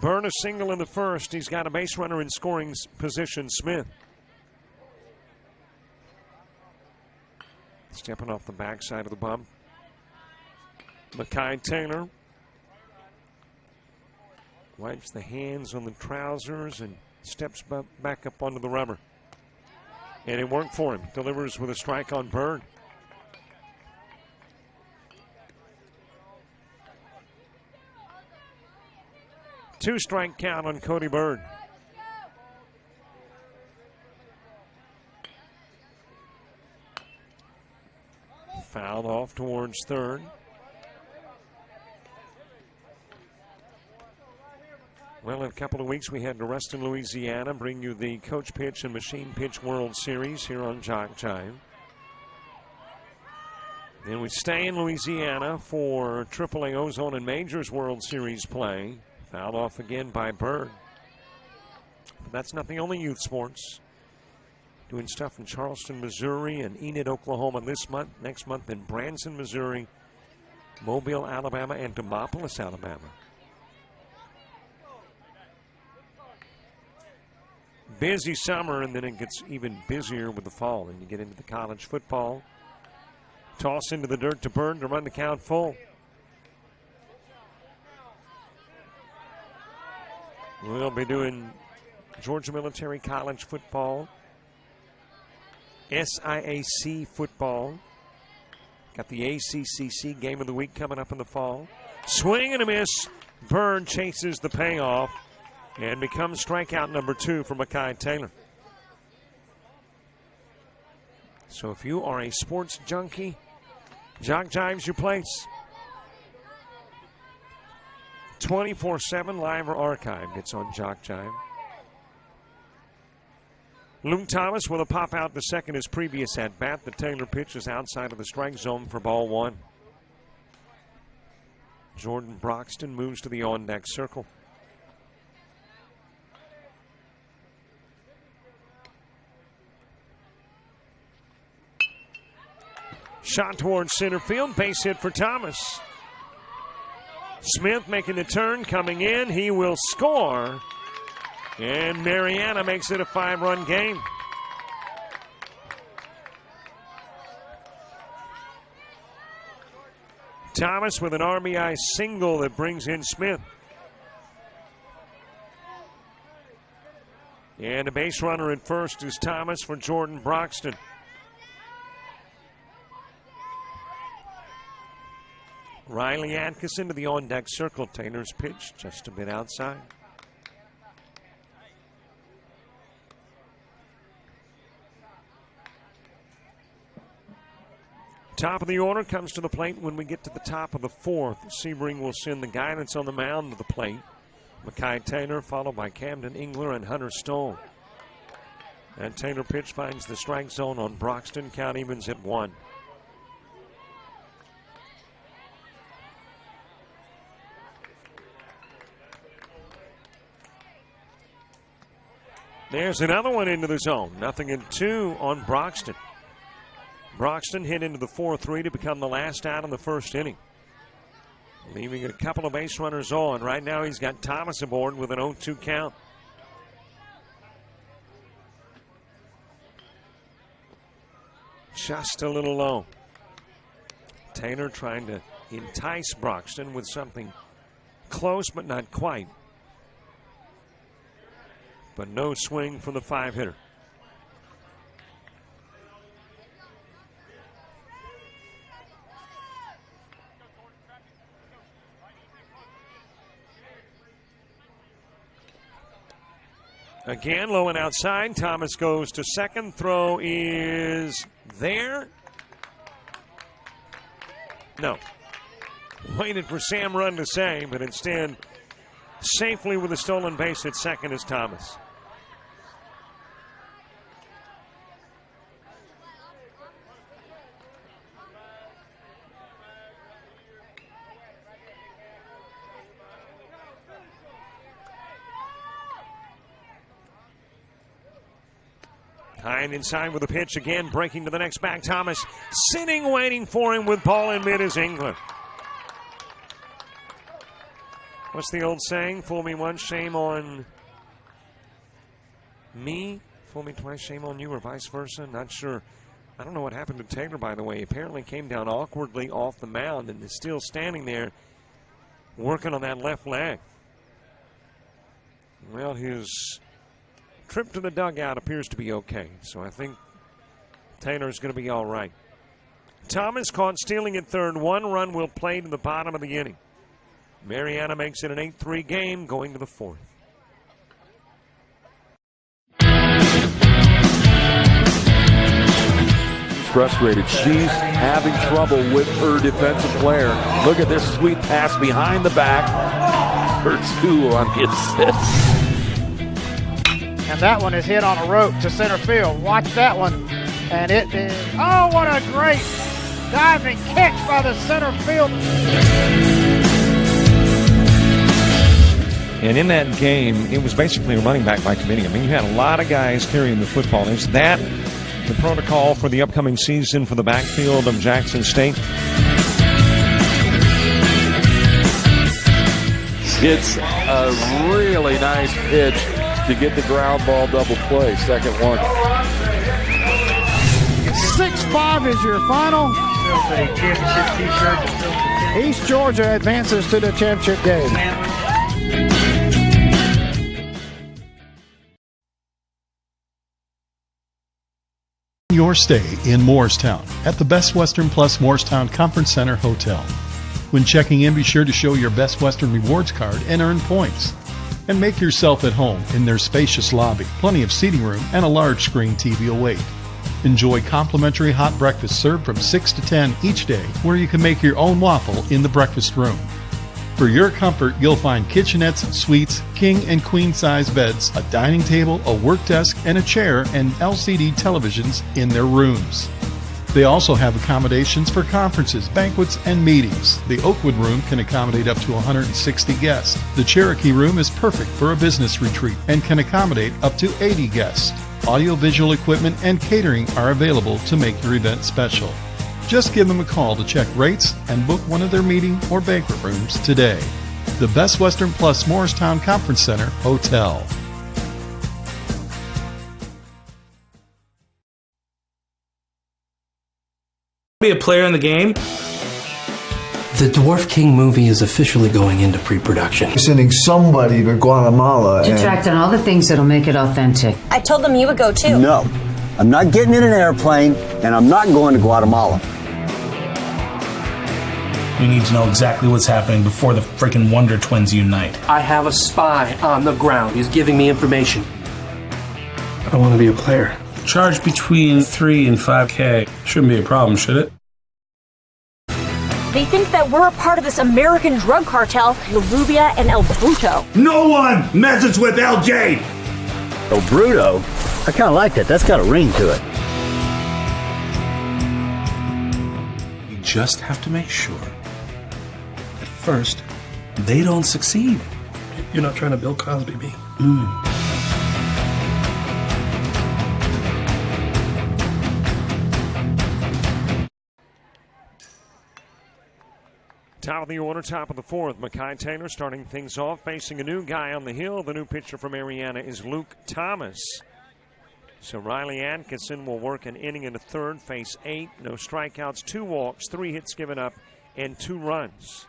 Byrne a single in the first. He's got a base runner in scoring position, Smith. Stepping off the backside of the bump. Mackay Taylor wipes the hands on the trousers and steps back up onto the rubber. And it worked for him. Delivers with a strike on Byrne. Two-strike count on Cody Byrne. Fouled off towards third. Well, in a couple of weeks, we had to Ruston, Louisiana, bring you the Coach Pitch and Machine Pitch World Series here on Jock Jive. Then we stay in Louisiana for AAA Ozone and Majors World Series play. Fouled off again by Byrne. But that's not the only youth sports. Doing stuff in Charleston, Missouri, and Enid, Oklahoma this month. Next month in Branson, Missouri, Mobile, Alabama, and Demopolis, Alabama. Busy summer, and then it gets even busier with the fall, and you get into the college football. Toss into the dirt to Byrne to run the count full. We'll be doing Georgia Military College football, SIAC football. Got the ACCC game of the week coming up in the fall. Swing and a miss. Byrne chases the payoff and becomes strikeout number 2 for Mackay Taylor. So if you are a sports junkie, Jock Jive's your place. 24/7 live or archived. It's on Jock Jive. Luke Thomas with a pop out to second his previous at bat. The Taylor pitch is outside of the strike zone for ball one. Jordan Broxton moves to the on-deck circle. Shot towards center field. Base hit for Thomas. Smith making the turn, coming in. He will score. And Marianna makes it a 5-run game. Thomas with an RBI single that brings in Smith. And a base runner at first is Thomas for Jordan Broxton. Riley Atkinson to the on-deck circle. Taylor's pitch just a bit outside. Top of the order comes to the plate when we get to the top of the fourth. Sebring will send the guy that's on the mound to the plate. Mackay Taylor, followed by Camden Engler and Hunter Stone. And Taylor pitch finds the strike zone on Broxton. Count evens at 1. There's another one into the zone. 0-2 on Broxton. Broxton hit into the 4-3 to become the last out in the first inning, leaving a couple of base runners on. Right now he's got Thomas aboard with an 0-2 count. Just a little low. Taylor trying to entice Broxton with something close but not quite. But no swing from the 5-hitter. Again, low and outside. Thomas goes to second. Throw is there. No. Waited for Sam Run to say, but instead, safely with a stolen base at second is Thomas. High and inside with a pitch again, breaking to the next back. Thomas sitting, waiting for him with ball in mid is England. What's the old saying? Fool me once, shame on me. Fool me twice, shame on you, or vice versa. Not sure. I don't know what happened to Taylor, by the way. He apparently came down awkwardly off the mound and is still standing there working on that left leg. Well, his trip to the dugout appears to be okay, so I think Taylor's going to be all right. Thomas caught stealing at third. 1 run will play to the bottom of the inning. Marianna makes it an 8-3 game going to the 4th. Frustrated. She's having trouble with her defensive player. Look at this sweet pass behind the back for 2 on the assist. And that one is hit on a rope to center field. Watch that one. And it is, oh, what a great diving catch by the center field. And in that game, it was basically a running back by committee. I mean, you had a lot of guys carrying the football. Is that the protocol for the upcoming season for the backfield of Jackson State? It's a really nice pitch to get the ground ball double play. Second one. 6-5 is your final. East Georgia advances to the championship game. Your stay in Morristown at the Best Western Plus Morristown Conference Center Hotel. When checking in, be sure to show your Best Western Rewards card and earn points. And make yourself at home in their spacious lobby. Plenty of seating room and a large screen TV will wait. Enjoy complimentary hot breakfast served from 6 to 10 each day, where you can make your own waffle in the breakfast room. For your comfort, you'll find kitchenettes, suites, king and queen size beds, a dining table, a work desk, and a chair, and LCD televisions in their rooms. They also have accommodations for conferences, banquets, and meetings. The Oakwood Room can accommodate up to 160 guests. The Cherokee Room is perfect for a business retreat and can accommodate up to 80 guests. Audiovisual equipment and catering are available to make your event special. Just give them a call to check rates and book one of their meeting or banquet rooms today. The Best Western Plus Morristown Conference Center Hotel. Be a player in the game? The Dwarf King movie is officially going into pre-production. We're sending somebody to Guatemala. To track down all the things that'll make it authentic. I told them you would go too. No, I'm not getting in an airplane, and I'm not going to Guatemala. We need to know exactly what's happening before the freaking Wonder Twins unite. I have a spy on the ground. He's giving me information. I want to be a player. Charge between 3 and 5K. Shouldn't be a problem, should it? They think that we're a part of this American drug cartel, La Rubia and El Bruto. No one messes with LJ! El Bruto? I kind of like that. That's got a ring to it. You just have to make sure that first, they don't succeed. You're not trying to Bill Cosby me. Top of the order, top of the fourth. Makai Taylor starting things off, facing a new guy on the hill. The new pitcher for Marianna is Luke Thomas. So Riley Atkinson will work an inning in the third, face 8, no strikeouts, 2 walks, 3 hits given up, and 2 runs.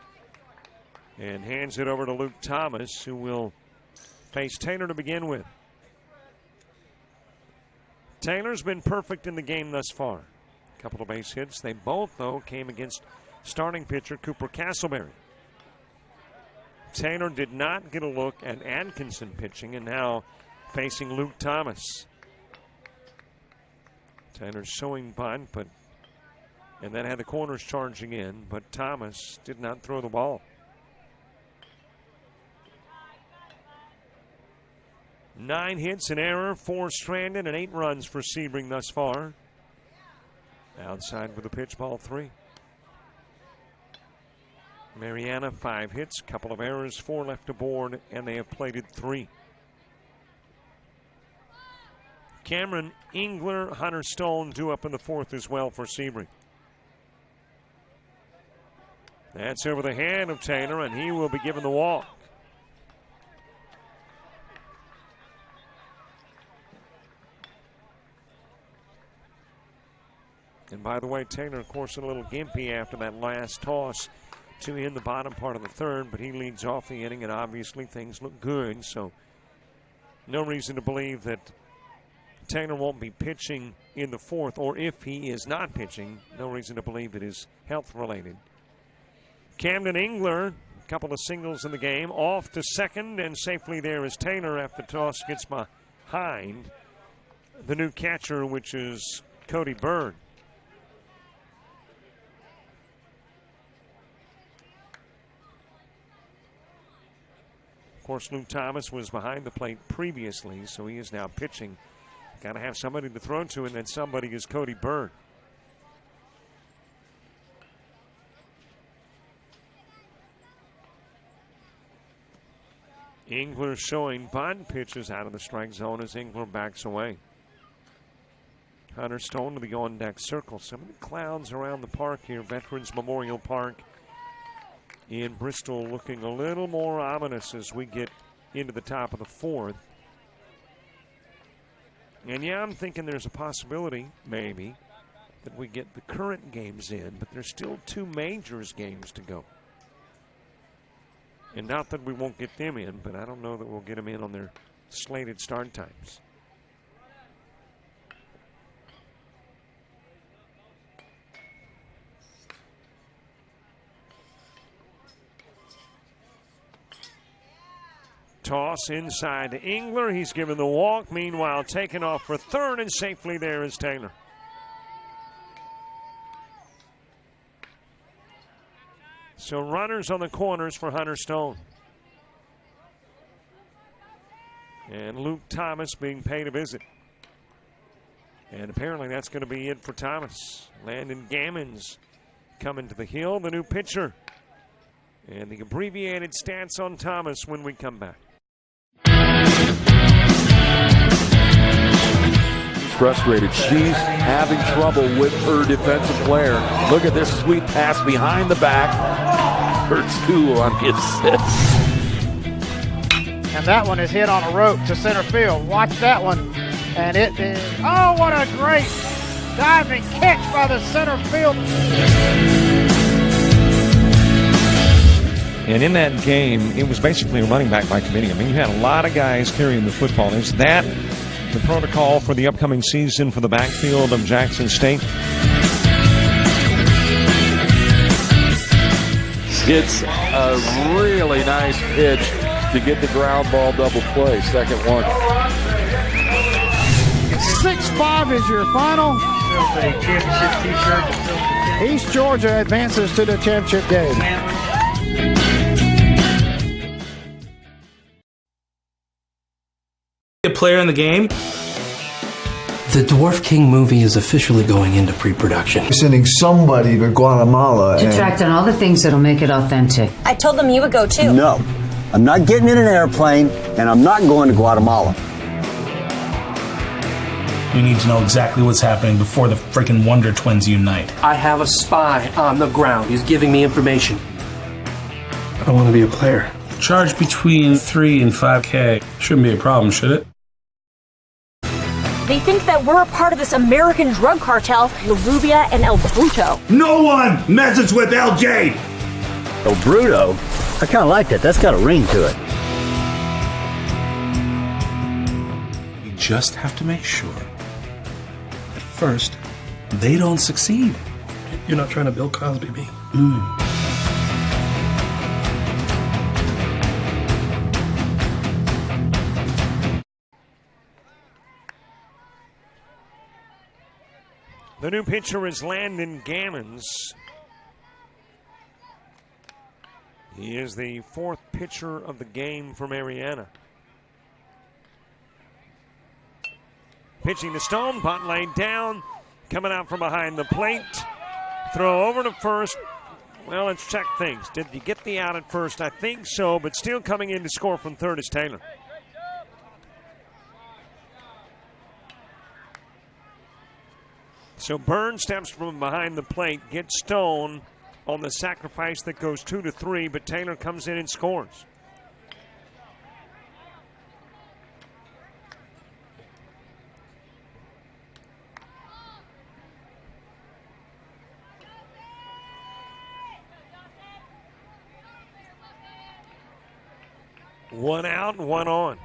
And hands it over to Luke Thomas, who will face Taylor to begin with. Taylor's been perfect in the game thus far. A couple of base hits. They both, though, came against starting pitcher Cooper Castleberry. Taylor did not get a look at Atkinson pitching, and now facing Luke Thomas. Taylor showing bunt, and then had the corners charging in, but Thomas did not throw the ball. 9 hits, an error, 4 stranded, and 8 runs for Sebring thus far. Outside with a pitch, ball 3. Marianna, 5 hits, couple of errors, 4 left aboard, and they have plated 3. Cameron Engler, Hunter Stone due up in the fourth as well for Sebring. That's over the hand of Taylor, and he will be given the walk. And by the way, Taylor, of course, a little gimpy after that last toss to in the bottom part of the third, but he leads off the inning, and obviously things look good, so no reason to believe that Taylor won't be pitching in the fourth, or if he is not pitching, no reason to believe it is health related. Camden Engler, a couple of singles in the game, off to second, and safely there is Taylor after the toss gets behind the new catcher, which is Cody Byrne. Of course, Luke Thomas was behind the plate previously, so he is now pitching. Got to have somebody to throw to, and that somebody is Cody Byrne. Engler showing bunt, pitches out of the strike zone as Engler backs away. Hunter Stone to the on-deck circle. Some of the clouds around the park here, Veterans Memorial Park in Bristol, looking a little more ominous as we get into the top of the fourth. And yeah, I'm thinking there's a possibility, maybe, that we get the current games in, but there's still 2 majors games to go. And not that we won't get them in, but I don't know that we'll get them in on their slated start times. Toss inside to Engler. He's given the walk. Meanwhile, taken off for third, and safely there is Taylor. So runners on the corners for Hunter Stone. And Luke Thomas being paid a visit. And apparently that's going to be it for Thomas. Landon Gammons coming to the hill, the new pitcher. And the abbreviated stats on Thomas when we come back. Frustrated. She's having trouble with her defensive player. Look at this sweet pass behind the back. Her 2 on the assist. And that one is hit on a rope to center field. Watch that one. And it is, oh, what a great diving catch by the center field. And in that game, it was basically a running back by committee. I mean, you had a lot of guys carrying the football. Is that the protocol for the upcoming season for the backfield of Jackson State? It's a really nice pitch to get the ground ball double play. Second one. 6-5 is your final. East Georgia advances to the championship game. A player in the game. The Dwarf King movie is officially going into pre-production. Sending somebody to Guatemala. To track down all the things that'll make it authentic. I told them you would go too. No, I'm not getting in an airplane, and I'm not going to Guatemala. We need to know exactly what's happening before the freaking Wonder Twins unite. I have a spy on the ground. He's giving me information. I don't want to be a player. Charge between 3 and 5K. Shouldn't be a problem, should it? They think that we're a part of this American drug cartel, La Rubia and El Bruto. No one messes with LJ! El Bruto? I kind of like that. That's got a ring to it. You just have to make sure that first, they don't succeed. You're not trying to Bill Cosby me. The new pitcher is Landon Gammons. He is the 4th pitcher of the game for Marianna. Pitching to Stone, bunt laid down, coming out from behind the plate. Throw over to first. Well, let's check things. Did you get the out at first? I think so, but still coming in to score from third is Taylor. So Burns steps from behind the plate, gets Stone on the sacrifice that goes 2-3, but Taylor comes in and scores. One out and one on.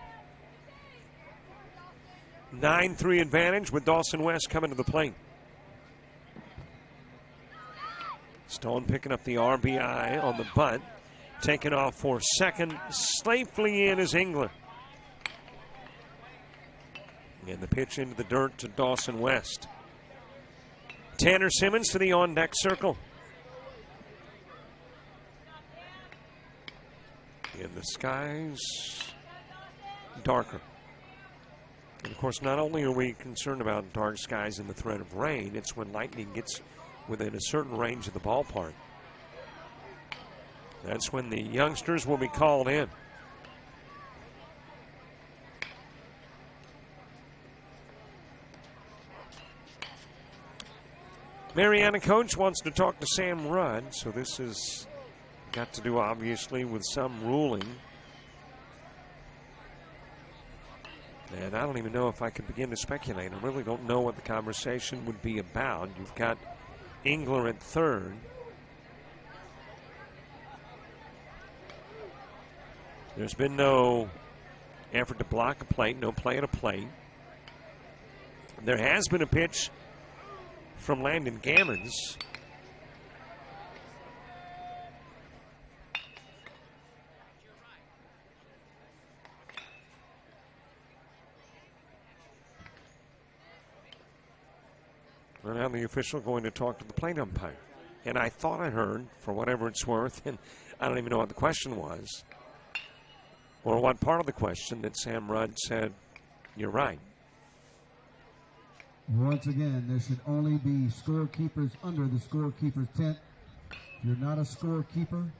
9-3 advantage with Dawson West coming to the plate. Stone picking up the RBI on the bunt. Taken off for second. Safely in is Engler. And the pitch into the dirt to Dawson West. Tanner Simmons to the on-deck circle. And the skies darker. And of course, not only are we concerned about dark skies and the threat of rain, it's when lightning gets within a certain range of the ballpark. That's when the youngsters will be called in. Marianna coach wants to talk to Sam Rudd, so this has got to do obviously with some ruling. And I don't even know if I could begin to speculate. I really don't know what the conversation would be about. You've got Engler at third. There's been no effort to block a plate, no play at a plate. There has been a pitch from Landon Gammons. And now the official going to talk to the plate umpire. And I thought I heard, for whatever it's worth, and I don't even know what the question was, or what part of the question, that Sam Rudd said, "You're right." Once again, there should only be scorekeepers under the scorekeeper's tent. If you're not a scorekeeper,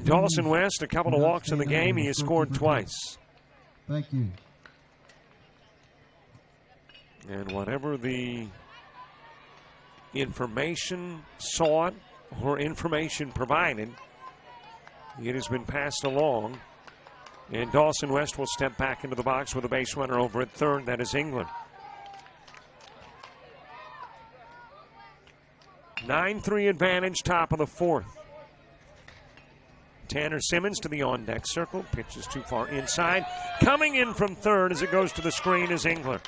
Dawson West, a couple of walks in the game. He has scored twice. Thank you. And whatever the information sought or information provided, it has been passed along. And Dawson West will step back into the box with a base runner over at third. That is England. 9-3 advantage, top of the fourth. Tanner Simmons to the on-deck circle. Pitch is too far inside. Coming in from third as it goes to the screen is Engler.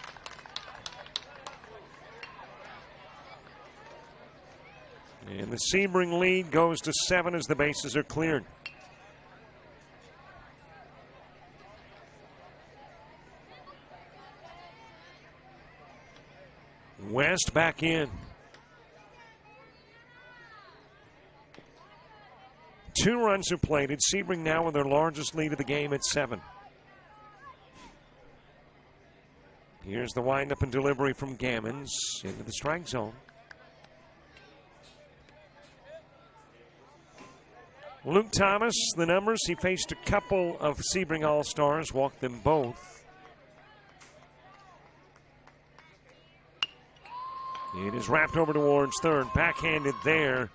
And the Sebring lead goes to 7 as the bases are cleared. West back in. 2 runs are plated. Sebring now with their largest lead of the game at 7. Here's the windup and delivery from Gammons into the strike zone. Luke Thomas, the numbers, he faced a couple of Sebring All-Stars, walked them both. It is wrapped over towards third, backhanded there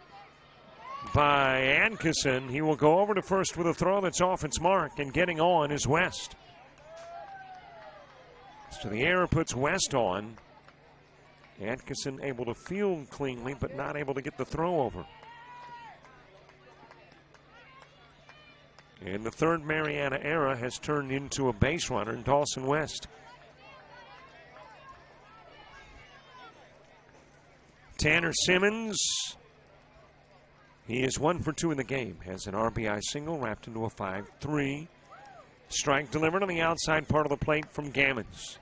by Atkinson. He will go over to first with a throw that's off its mark, and getting on is West. So the error puts West on. Atkinson able to field cleanly, but not able to get the throw over. And the third Marianna error has turned into a base runner in Dawson West. Tanner Simmons, he is 1 for 2 in the game. Has an RBI single wrapped into a 5-3. Strike delivered on the outside part of the plate from Gammons.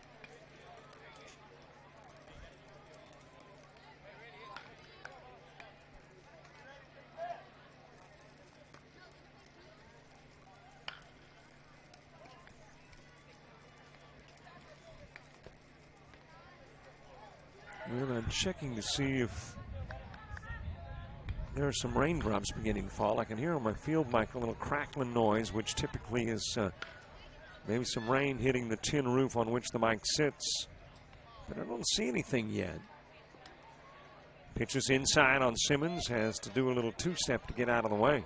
Well, I'm checking to see if there are some raindrops beginning to fall. I can hear on my field mic a little crackling noise, which typically is maybe some rain hitting the tin roof on which the mic sits. But I don't see anything yet. Pitches inside on Simmons, has to do a little two-step to get out of the way.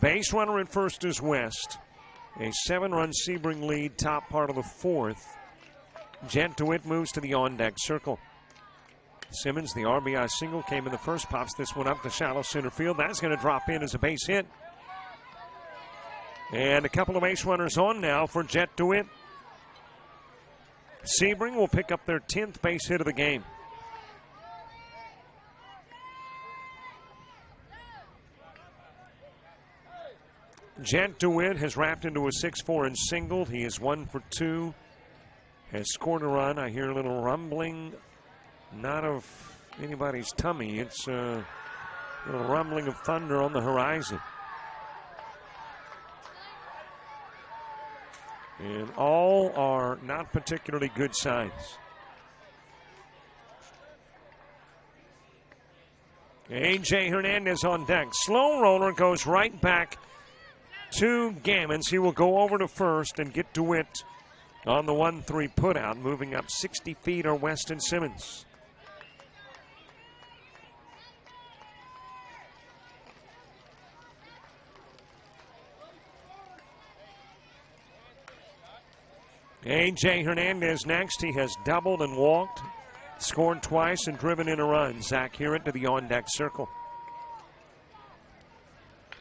Base runner at first is West. A 7-run Sebring lead, top part of the fourth. Jet DeWitt moves to the on-deck circle. Simmons, the RBI single, came in the first, pops this one up to shallow center field. That's going to drop in as a base hit. And a couple of base runners on now for Jet DeWitt. Sebring will pick up their 10th base hit of the game. Jet DeWitt has wrapped into a 6-4 and singled. He is 1 for 2. Has scored a run. I hear a little rumbling, not of anybody's tummy. It's a little rumbling of thunder on the horizon. And all are not particularly good signs. A.J. Hernandez on deck. Slow roller goes right back to Gammons. He will go over to first and get DeWitt on the 1-3 putout, moving up 60 feet are West and Simmons. A.J. Hernandez next. He has doubled and walked, scored twice and driven in a run. Zach Hewitt to the on-deck circle.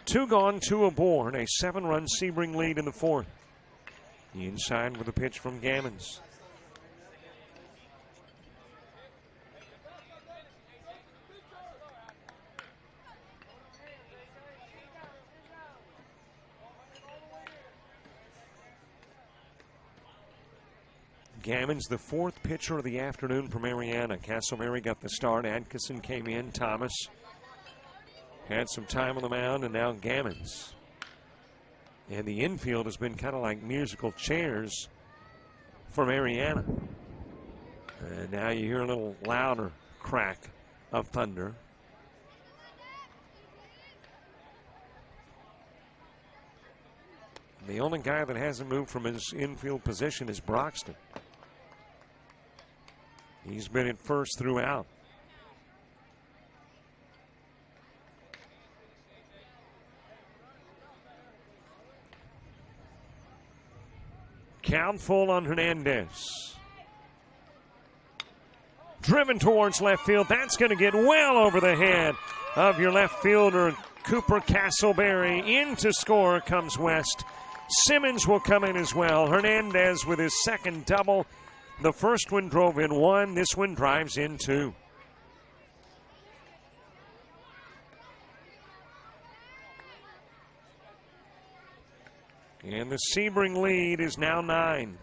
2 gone, 2 aboard. A 7-run Sebring lead in the fourth. Inside with a pitch from Gammons. Gammons, the fourth pitcher of the afternoon for Marianna. Castleberry got the start. Atkinson came in. Thomas had some time on the mound, and now Gammons. And the infield has been kind of like musical chairs for Marianna. And now you hear a little louder crack of thunder. The only guy that hasn't moved from his infield position is Broxton. He's been at first throughout. Count full on Hernandez. Driven towards left field. That's going to get well over the head of your left fielder, Cooper Castleberry. In to score comes West. Simmons will come in as well. Hernandez with his second double. The first one drove in one. This one drives in two. And the Sebring lead is now 9.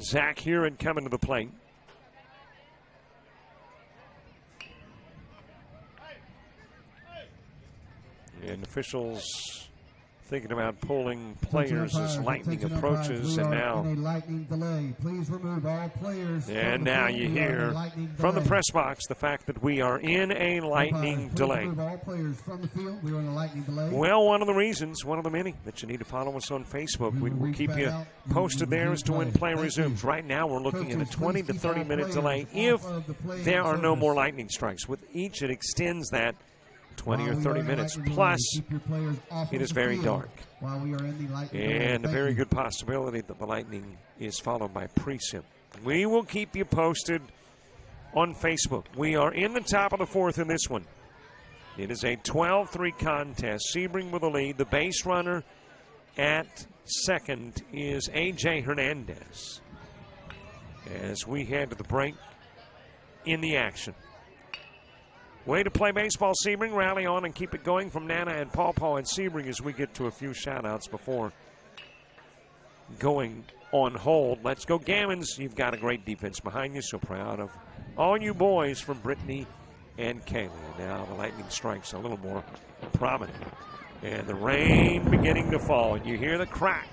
Zach Huron coming to the plate. And officials thinking about pulling players as lightning approaches, and now. Please remove all players. And now you hear from the press box the fact that we are in a lightning delay. All players from the field. We are in a lightning delay. Well, one of the reasons, one of the many, that you need to follow us on Facebook. We'll keep you posted there as to when play resumes. Right now, we're looking at a 20 to 30 minute delay if there are no more lightning strikes. With each, it extends that 20 or 30 minutes. Plus, it is very dark. And a very good possibility that the lightning is followed by precip. We will keep you posted on Facebook. We are in the top of the fourth in this one. It is a 12-3 contest. Sebring with the lead. The base runner at second is A.J. Hernandez. As we head to the break in the action. Way to play baseball, Sebring. Rally on and keep it going from Nana and Paw Paw and Sebring as we get to a few shout-outs before going on hold. Let's go, Gammons. You've got a great defense behind you, so proud of all you boys from Brittany and Kaylee. Now the lightning strikes a little more prominent. And the rain beginning to fall, and you hear the crack.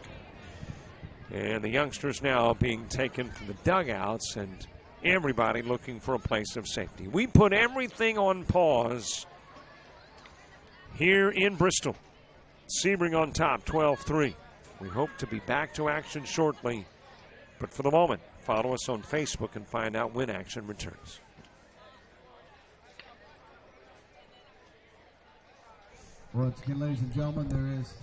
And the youngsters now being taken from the dugouts, and everybody looking for a place of safety. We put everything on pause here in Bristol. Sebring on top, 12-3. We hope to be back to action shortly, but for the moment, follow us on Facebook and find out when action returns. Once again, ladies and gentlemen, there is